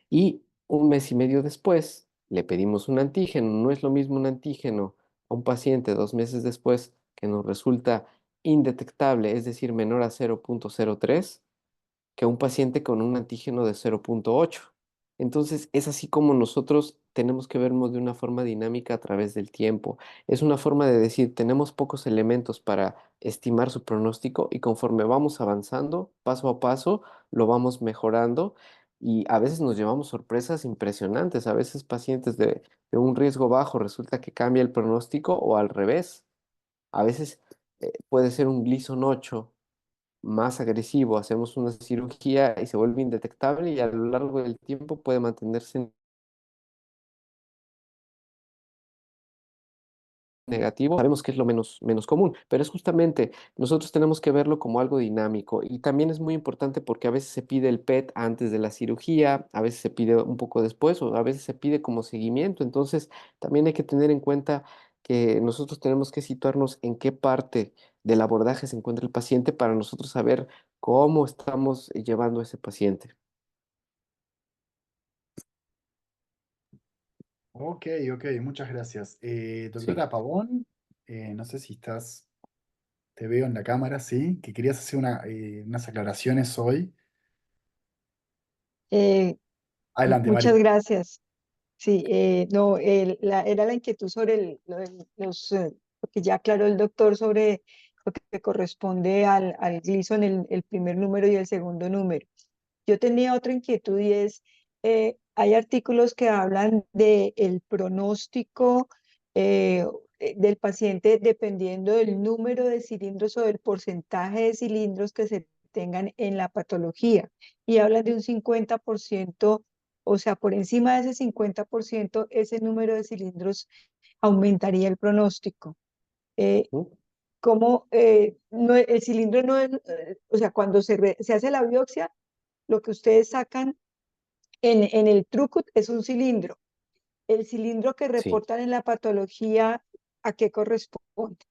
Y un mes y medio después le pedimos un antígeno. No es lo mismo un antígeno a un paciente 2 meses después que nos resulta indetectable, es decir, menor a 0,03 que un paciente con un antígeno de 0,8. Entonces, es así como nosotros tenemos que vernos de una forma dinámica a través del tiempo. Es una forma de decir, tenemos pocos elementos para estimar su pronóstico y conforme vamos avanzando, paso a paso, lo vamos mejorando y a veces nos llevamos sorpresas impresionantes. A veces pacientes de un riesgo bajo resulta que cambia el pronóstico o al revés. A veces puede ser un Gleason 8 más agresivo, hacemos una cirugía y se vuelve indetectable y a lo largo del tiempo puede mantenerse negativo. Sabemos que es lo menos común, pero es justamente, nosotros tenemos que verlo como algo dinámico y también es muy importante porque a veces se pide el PET antes de la cirugía, a veces se pide un poco después o a veces se pide como seguimiento. Entonces, también hay que tener en cuenta que nosotros tenemos que situarnos en qué parte del abordaje se encuentra el paciente para nosotros saber cómo estamos llevando a ese paciente. Ok, ok, muchas gracias. Sí. Doctora Pavón, no sé si estás, te veo en la cámara, sí, que querías hacer unas aclaraciones hoy. Eh, Adelante, Muchas Mari. gracias. Sí, no, era la inquietud sobre porque ya aclaró el doctor sobre lo que corresponde al Gleason, el primer número y el segundo número. Yo tenía otra inquietud y es, hay artículos que hablan de el pronóstico eh, del paciente dependiendo del número de cilindros o del porcentaje de cilindros que se tengan en la patología. Y hablan de un 50%, o sea, por encima de ese 50%, ese número de cilindros aumentaría el pronóstico. Eh, ¿Mm? ¿Cómo el cilindro no es, o sea, cuando se hace la biopsia, lo que ustedes sacan en el Trucut es un cilindro. El cilindro que Sí. reportan en la patología, ¿a qué corresponde?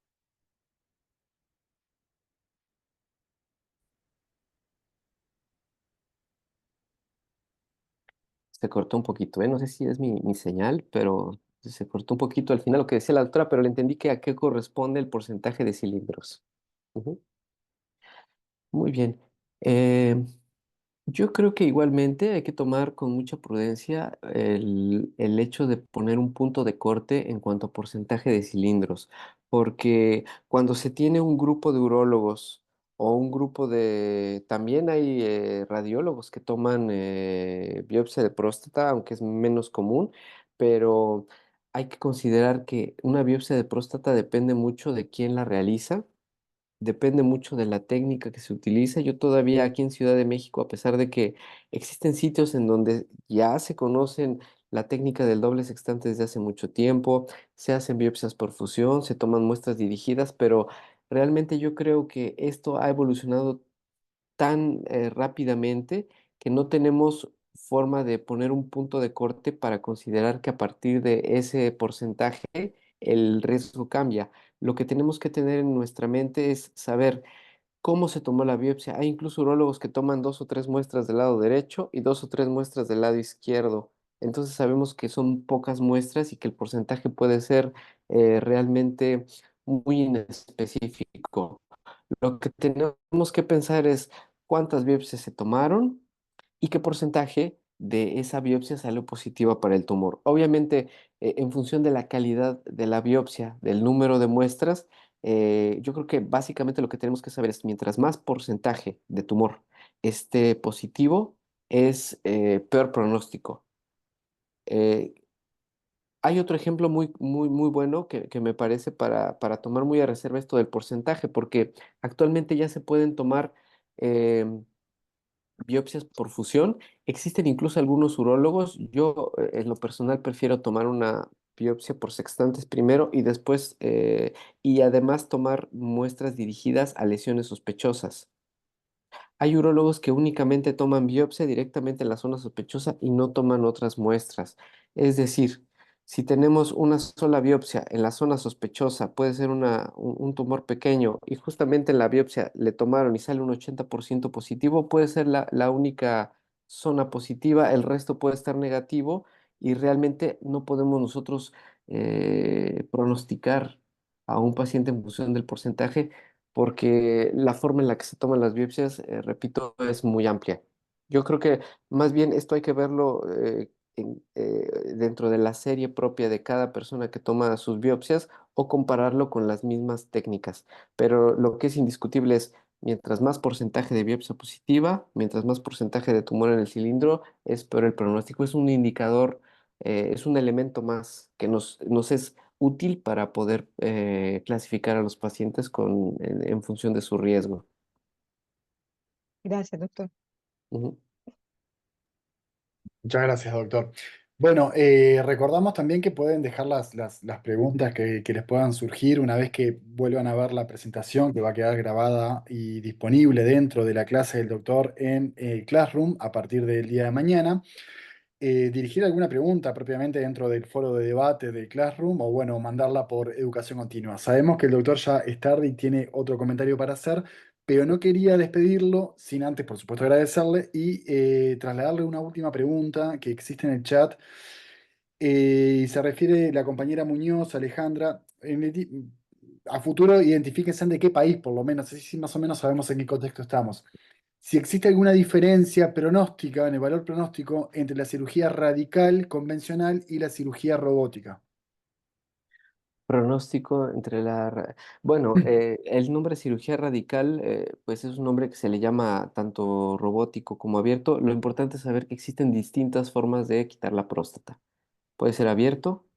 Se cortó un poquito, ¿eh? No sé si es mi señal, pero se cortó un poquito al final lo que decía la doctora, pero le entendí que a qué corresponde el porcentaje de cilindros. Ujú. Muy bien. Eh, yo creo que igualmente hay que tomar con mucha prudencia el hecho de poner un punto de corte en cuanto a porcentaje de cilindros, porque cuando se tiene un grupo de urólogos o un grupo de... También hay radiólogos que toman biopsia de próstata, aunque es menos común, pero hay que considerar que una biopsia de próstata depende mucho de quién la realiza. Depende mucho de la técnica que se utiliza. Yo todavía aquí en Ciudad de México, a pesar de que existen sitios en donde ya se conocen la técnica del doble sextante desde hace mucho tiempo, se hacen biopsias por fusión, se toman muestras dirigidas, pero realmente yo creo que esto ha evolucionado tan rápidamente que no tenemos forma de poner un punto de corte para considerar que a partir de ese porcentaje el riesgo cambia. Lo que tenemos que tener en nuestra mente es saber cómo se tomó la biopsia. Hay incluso urólogos que toman 2 o 3 muestras del lado derecho y 2 o 3 muestras del lado izquierdo. Entonces sabemos que son pocas muestras y que el porcentaje puede ser realmente muy inespecífico. Lo que tenemos que pensar es cuántas biopsias se tomaron y qué porcentaje de esa biopsia salió positiva para el tumor. Obviamente, en función de la calidad de la biopsia, del número de muestras, yo creo que básicamente lo que tenemos que saber es mientras más porcentaje de tumor esté positivo, es peor pronóstico. Eh, Hay otro ejemplo muy bueno que me parece para tomar muy a reserva esto del porcentaje, porque actualmente ya se pueden tomar biopsias por fusión. Existen incluso algunos urólogos. Yo, en lo personal, prefiero tomar una biopsia por sextantes primero y después, y además tomar muestras dirigidas a lesiones sospechosas. Hay urólogos que únicamente toman biopsia directamente en la zona sospechosa y no toman otras muestras. Es decir, si tenemos una sola biopsia en la zona sospechosa, puede ser un tumor pequeño y justamente en la biopsia le tomaron y sale un 80% positivo, puede ser la única zona positiva, el resto puede estar negativo y realmente no podemos nosotros pronosticar a un paciente en función del porcentaje porque la forma en la que se toman las biopsias, repito, es muy amplia. Yo creo que más bien esto hay que verlo dentro de la serie propia de cada persona que toma sus biopsias o compararlo con las mismas técnicas. Pero lo que es indiscutible es, mientras más porcentaje de biopsia positiva, mientras más porcentaje de tumor en el cilindro, es peor el pronóstico. Es un indicador, es un elemento más que nos es útil para poder clasificar a los pacientes en función de su riesgo. Gracias, doctor. Ujú. Muchas gracias, doctor. Bueno, recordamos también que pueden dejar las preguntas que les puedan surgir una vez que vuelvan a ver la presentación que va a quedar grabada y disponible dentro de la clase del doctor en Classroom a partir del día de mañana. Dirigir alguna pregunta propiamente dentro del foro de debate de Classroom o bueno, mandarla por educación continua. Sabemos que el doctor ya es tarde y tiene otro comentario para hacer, pero no quería despedirlo sin antes, por supuesto, agradecerle y trasladarle una última pregunta que existe en el chat. Y se refiere la compañera Muñoz, Alejandra. A futuro identifíquense de qué país, por lo menos, así más o menos sabemos en qué contexto estamos. Si existe alguna diferencia pronóstica en el valor pronóstico entre la cirugía radical convencional y la cirugía robótica. Pronóstico entre Bueno, el nombre cirugía radical, pues es un nombre que se le llama tanto robótico como abierto. Lo importante es saber que existen distintas formas de quitar la próstata. Puede ser abierto,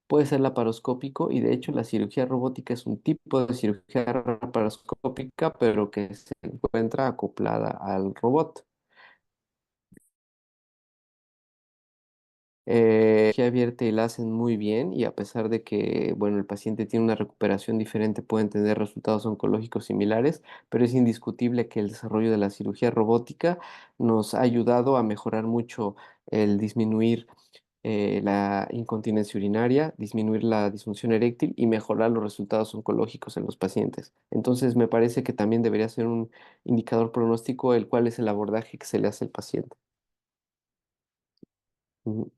puede ser laparoscópico y de hecho la cirugía robótica es un tipo de cirugía laparoscópica, pero que se encuentra acoplada al robot. Cirugía abierta y la hacen muy bien y a pesar de que, bueno, el paciente tiene una recuperación diferente, pueden tener resultados oncológicos similares, pero es indiscutible que el desarrollo de la cirugía robótica nos ha ayudado a mejorar mucho el disminuir la incontinencia urinaria, disminuir la disfunción eréctil y mejorar los resultados oncológicos en los pacientes. Entonces, me parece que también debería ser un indicador pronóstico el cuál es el abordaje que se le hace al paciente. Ujú.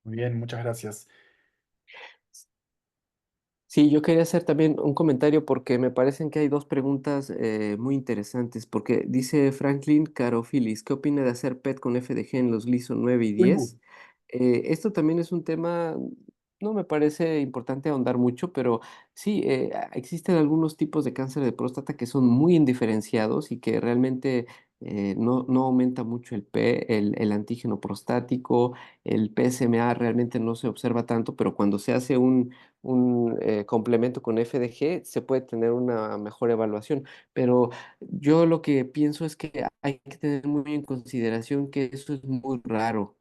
Muy bien, muchas gracias. Sí, yo quería hacer también un comentario porque me parecen que hay dos preguntas muy interesantes, porque dice Franklin Carofilis, ¿qué opina de hacer PET con FDG en los Gleason 9 y Uh, 10? Esto también es un tema, no me parece importante ahondar mucho, pero sí, existen algunos tipos de cáncer de próstata que son muy indiferenciados y que realmente no aumenta mucho el antígeno prostático, el PSMA realmente no se observa tanto, pero cuando se hace un complemento con FDG, se puede tener una mejor evaluación. Pero yo lo que pienso es que hay que tener muy en consideración que eso es muy raro.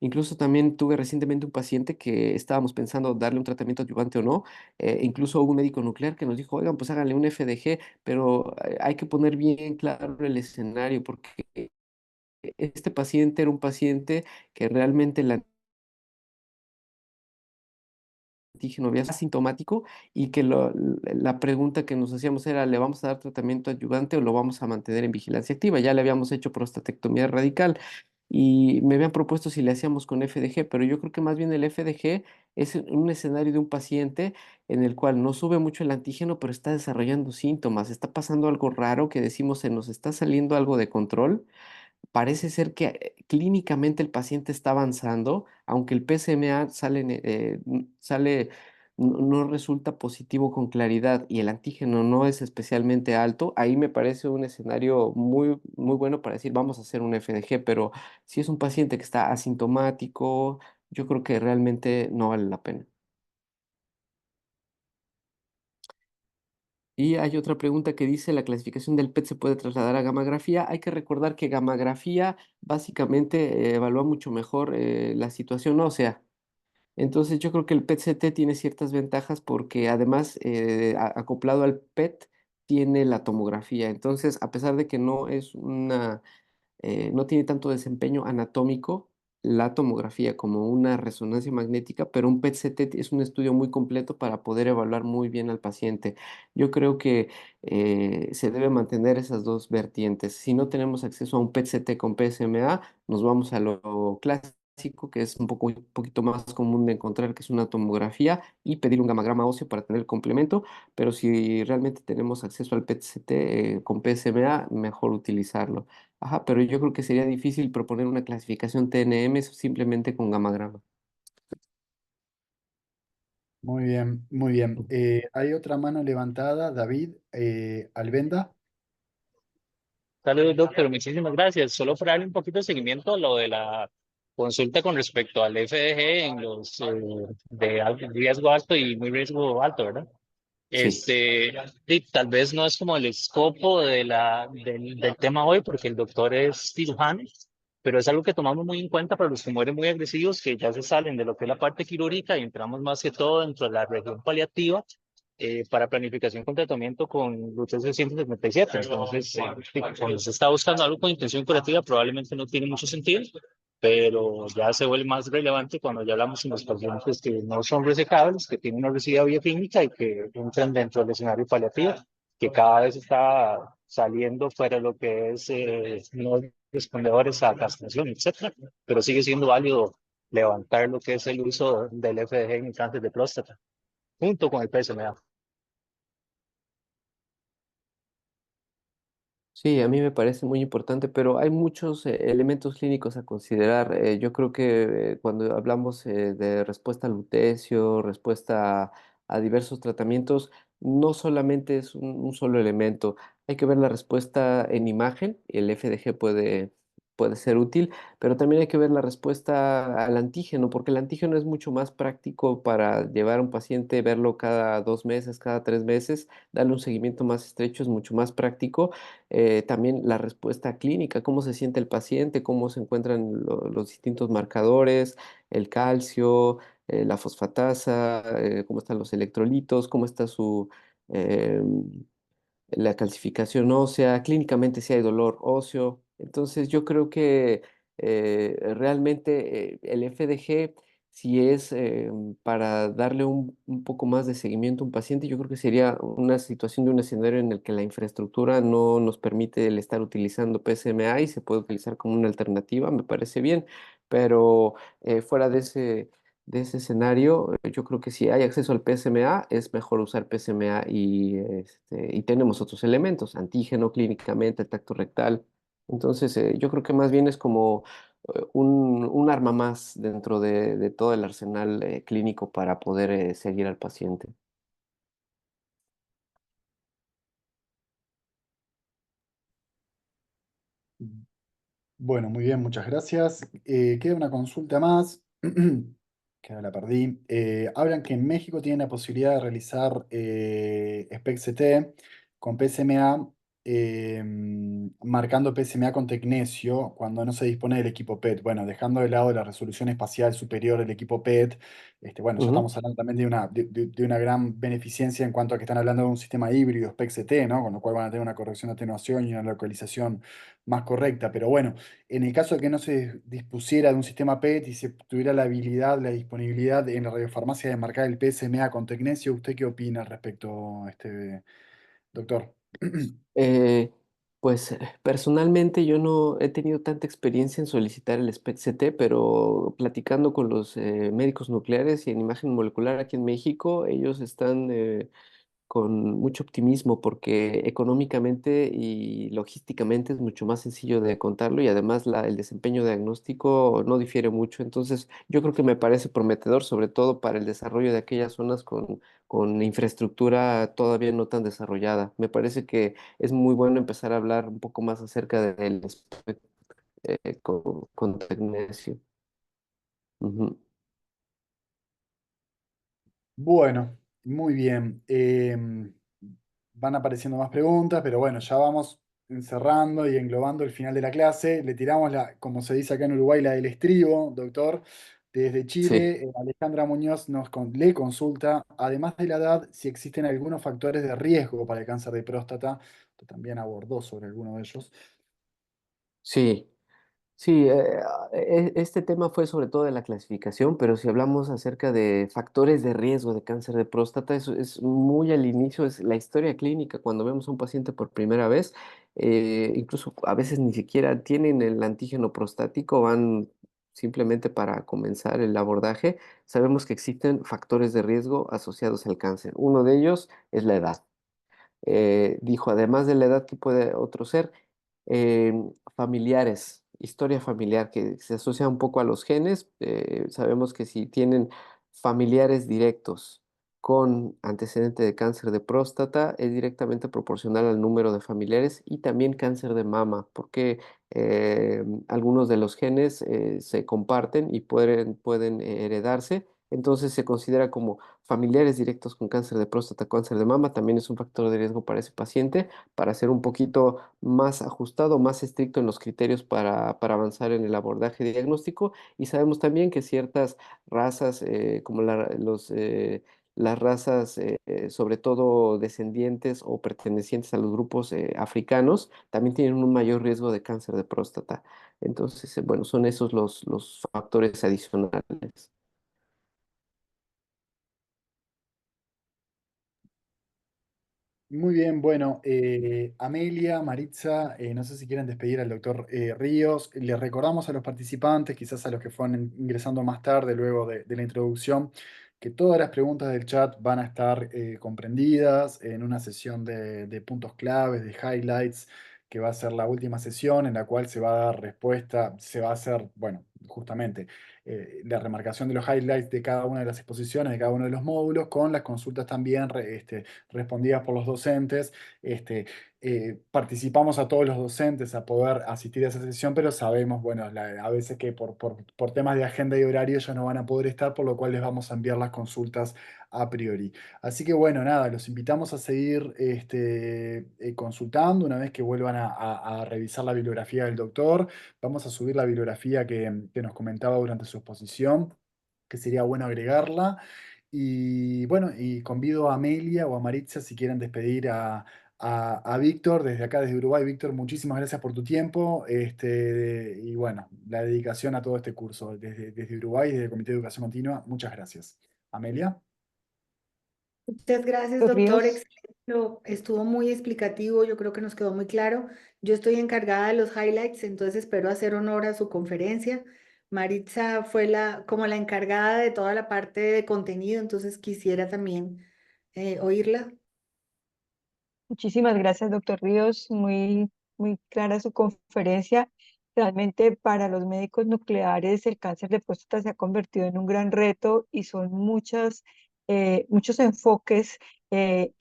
Incluso también tuve recientemente un paciente que estábamos pensando darle un tratamiento adyuvante o no. Incluso hubo un médico nuclear que nos dijo, oigan, pues háganle un FDG, pero hay que poner bien claro el escenario porque este paciente era un paciente que realmente la antígeno había asintomático y que la pregunta que nos hacíamos era, ¿le vamos a dar tratamiento adyuvante o lo vamos a mantener en vigilancia activa? Ya le habíamos hecho prostatectomía radical y me habían propuesto si le hacíamos con FDG, pero yo creo que más bien el FDG es un escenario de un paciente en el cual no sube mucho el antígeno, pero está desarrollando síntomas, está pasando algo raro que decimos se nos está saliendo algo de control. Parece ser que clínicamente el paciente está avanzando, aunque el PSMA no resulta positivo con claridad y el antígeno no es especialmente alto, ahí me parece un escenario muy, muy bueno para decir vamos a hacer un FDG, pero si es un paciente que está asintomático, yo creo que realmente no vale la pena. Y hay otra pregunta que dice, ¿la clasificación del PET se puede trasladar a gammagrafía? Hay que recordar que gammagrafía básicamente evalúa mucho mejor la situación ósea. Entonces yo creo que el PET-CT tiene ciertas ventajas porque además acoplado al PET tiene la tomografía. Entonces, a pesar de que no es no tiene tanto desempeño anatómico, la tomografía como una resonancia magnética, pero un PET-CT es un estudio muy completo para poder evaluar muy bien al paciente. Yo creo que se debe mantener esas dos vertientes. Si no tenemos acceso a un PET-CT con PSMA, nos vamos a lo clásico, que es un poquito más común de encontrar, que es una tomografía, y pedir un gamagrama óseo para tener el complemento. Pero si realmente tenemos acceso al PET-CT con PSMA, mejor utilizarlo. Ajá, pero yo creo que sería difícil proponer una clasificación TNM simplemente con gamagrama. Muy bien, muy bien. Hay otra mano levantada, David Albenda. Saludos, doctor. Muchísimas gracias. Solo para darle un poquito de seguimiento a lo de la consulta con respecto al FDG en los riesgo alto y muy riesgo alto, ¿verdad? Sí. Y tal vez no es como el escopo del tema hoy, porque el doctor es cirujano, pero es algo que tomamos muy en cuenta para los tumores muy agresivos que ya se salen de lo que es la parte quirúrgica y entramos más que todo dentro de la región paliativa para planificación con tratamiento con lutecio 177. Entonces, cuando se está buscando algo con intención curativa, probablemente no tiene mucho sentido, pero ya se vuelve más relevante cuando ya hablamos en los pacientes que no son resecables, que tienen una residual bioquímica y que entran dentro del escenario paliativo, que cada vez está saliendo fuera de lo que es no respondedores a castración, etcétera, pero sigue siendo válido levantar lo que es el uso del FDG en cáncer de próstata, junto con el PSMA. Sí, a mí me parece muy importante, pero hay muchos elementos clínicos a considerar. Yo creo que cuando hablamos de respuesta al lutecio, respuesta a diversos tratamientos, no solamente es un solo elemento. Hay que ver la respuesta en imagen. El FDG puede ser útil, pero también hay que ver la respuesta al antígeno, porque el antígeno es mucho más práctico para llevar a un paciente, verlo cada 2 meses, cada 3 meses, darle un seguimiento más estrecho, es mucho más práctico. También la respuesta clínica, cómo se siente el paciente, cómo se encuentran los distintos marcadores, el calcio, la fosfatasa, cómo están los electrolitos, cómo está em, la calcificación ósea, clínicamente si hay dolor óseo. Entonces yo creo que realmente el FDG, si es para darle un poco más de seguimiento a un paciente, yo creo que sería una situación de un escenario en el que la infraestructura no nos permite el estar utilizando PSMA y se puede utilizar como una alternativa, me parece bien, pero fuera de ese escenario, yo creo que si hay acceso al PSMA, es mejor usar PSMA y tenemos otros elementos, antígeno clínicamente, el tacto rectal. Entonces, yo creo que más bien es como un arma más dentro de todo el arsenal clínico para poder seguir al paciente. Bueno, muy bien, muchas gracias. Queda una consulta más, que ahora la perdí. Hablan que en México tienen la posibilidad de realizar SPECT-CT con PSMA, marcando PSMA con tecnesio cuando no se dispone del equipo PET. Bueno, dejando de lado la resolución espacial superior del equipo PET, bueno, ya Ujú. estamos hablando también de una gran beneficencia en cuanto a que están hablando de un sistema híbrido SPECT-CT, ¿no? Con lo cual van a tener una corrección de atenuación y una localización más correcta. Pero bueno. En el caso de que no se dispusiera de un sistema PET y se tuviera la habilidad, la disponibilidad en la radiofarmacia de marcar el PSMA con tecnesio, ¿usted qué opina al respecto, doctor? Eh, pues personalmente yo no he tenido tanta experiencia en solicitar el SPECT-CT, pero platicando con los médicos nucleares y en imagen molecular aquí en México, ellos están con mucho optimismo porque económicamente y logísticamente es mucho más sencillo de contarlo y además el desempeño diagnóstico no difiere mucho. Entonces, yo creo que me parece prometedor, sobre todo para el desarrollo de aquellas zonas con infraestructura todavía no tan desarrollada. Me parece que es muy bueno empezar a hablar un poco más acerca del aspecto con tecnesio. Ujú. Bueno, muy bien. Van apareciendo más preguntas, pero bueno, ya vamos encerrando y englobando el final de la clase. Le tiramos como se dice acá en Uruguay, la del estribo, doctor, Desde Sí. Chile, Alejandra Muñoz le consulta, además de la edad, si existen algunos factores de riesgo para el cáncer de próstata. Usted también abordó sobre alguno de ellos. Sí, sí, este tema fue sobre todo de la clasificación, pero si hablamos acerca de factores de riesgo de cáncer de próstata, eso es muy al inicio, es la historia clínica, cuando vemos a un paciente por primera vez, incluso a veces ni siquiera tienen el antígeno prostático, van simplemente para comenzar el abordaje, sabemos que existen factores de riesgo asociados al cáncer. Uno de ellos es la edad. Dijo, además de la edad, que puede otro ser? Familiares, historia familiar que se asocia un poco a los genes. Sabemos que si tienen familiares directos con antecedente de cáncer de próstata, es directamente proporcional al número de familiares y también cáncer de mama, porque algunos de los genes se comparten y pueden heredarse. Entonces se considera como familiares directos con cáncer de próstata, cáncer de mama, también es un factor de riesgo para ese paciente, para ser un poquito más ajustado, más estricto en los criterios para avanzar en el abordaje diagnóstico. Y sabemos también que ciertas razas, como las razas, sobre todo descendientes o pertenecientes a los grupos africanos, también tienen un mayor riesgo de cáncer de próstata. Entonces, bueno, son esos los factores adicionales. Muy bien, bueno, Amelia, Maritza, no sé si quieren despedir al doctor Ríos. Les recordamos a los participantes, quizás a los que fueron ingresando más tarde, luego de la introducción, que todas las preguntas del chat van a estar comprendidas en una sesión de puntos claves, de highlights, que va a ser la última sesión en la cual se va a dar respuesta, se va a hacer, bueno, justamente la remarcación de los highlights de cada una de las exposiciones, de cada uno de los módulos, con las consultas también respondidas por los docentes. Este, Participamos a todos los docentes a poder asistir a esa sesión, pero sabemos, bueno, a veces que por temas de agenda y horario ellos no van a poder estar, por lo cual les vamos a enviar las consultas a priori. Así que bueno, nada, los invitamos a seguir consultando una vez que vuelvan a revisar la bibliografía del doctor. Vamos a subir la bibliografía que nos comentaba durante su exposición, que sería bueno agregarla. Y bueno, y convido a Amelia o a Maritza si quieren despedir a Víctor desde acá, desde Uruguay. Víctor, muchísimas gracias por tu tiempo y bueno, la dedicación a todo este curso desde Uruguay, desde el Comité de Educación Continua. Muchas gracias. Amelia. Muchas gracias, Doctor doctor. Ríos. Excelente. Estuvo muy explicativo, yo creo que nos quedó muy claro. Yo estoy encargada de los highlights, entonces espero hacer honor a su conferencia. Maritza fue como la encargada de toda la parte de contenido, entonces quisiera también oírla. Muchísimas gracias, doctor Ríos. Muy clara su conferencia. Realmente para los médicos nucleares el cáncer de próstata se ha convertido en un gran reto y son muchos enfoques en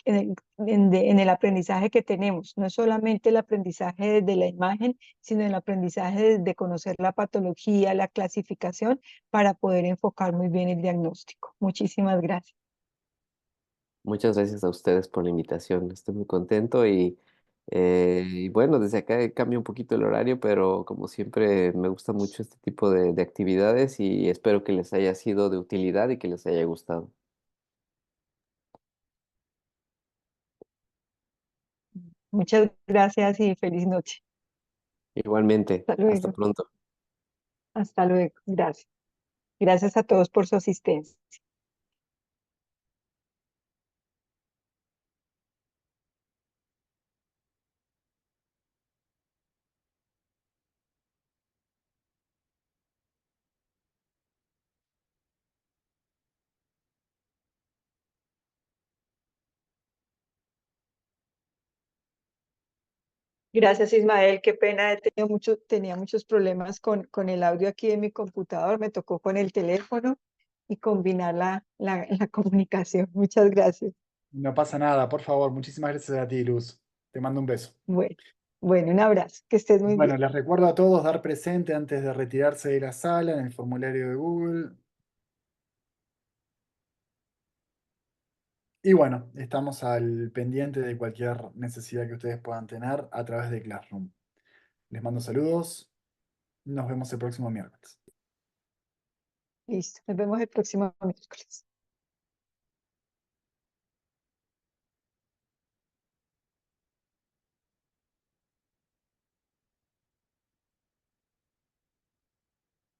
el aprendizaje que tenemos. No es solamente el aprendizaje de la imagen, sino el aprendizaje de conocer la patología, la clasificación, para poder enfocar muy bien el diagnóstico. Muchísimas gracias. Muchas gracias a ustedes por la invitación. Estoy muy contento y bueno, desde acá cambia un poquito el horario, pero como siempre me gusta mucho este tipo de actividades y espero que les haya sido de utilidad y que les haya gustado. Muchas gracias y feliz noche. Igualmente, Hasta hasta luego. pronto. Hasta luego. Gracias. Gracias a todos por su asistencia. Gracias, Ismael. Qué pena, tenía muchos problemas con el audio aquí de mi computador. Me tocó con el teléfono y combinar la comunicación. Muchas gracias. No pasa nada, por favor. Muchísimas gracias a ti, Luz. Te mando un beso. Bueno, bueno, un abrazo. Que estés muy Bueno, bien. les recuerdo a todos dar presente antes de retirarse de la sala en el formulario de Google. Y bueno, estamos al pendiente de cualquier necesidad que ustedes puedan tener a través de Classroom. Les mando saludos. Nos vemos el próximo miércoles. Listo, nos vemos el próximo miércoles.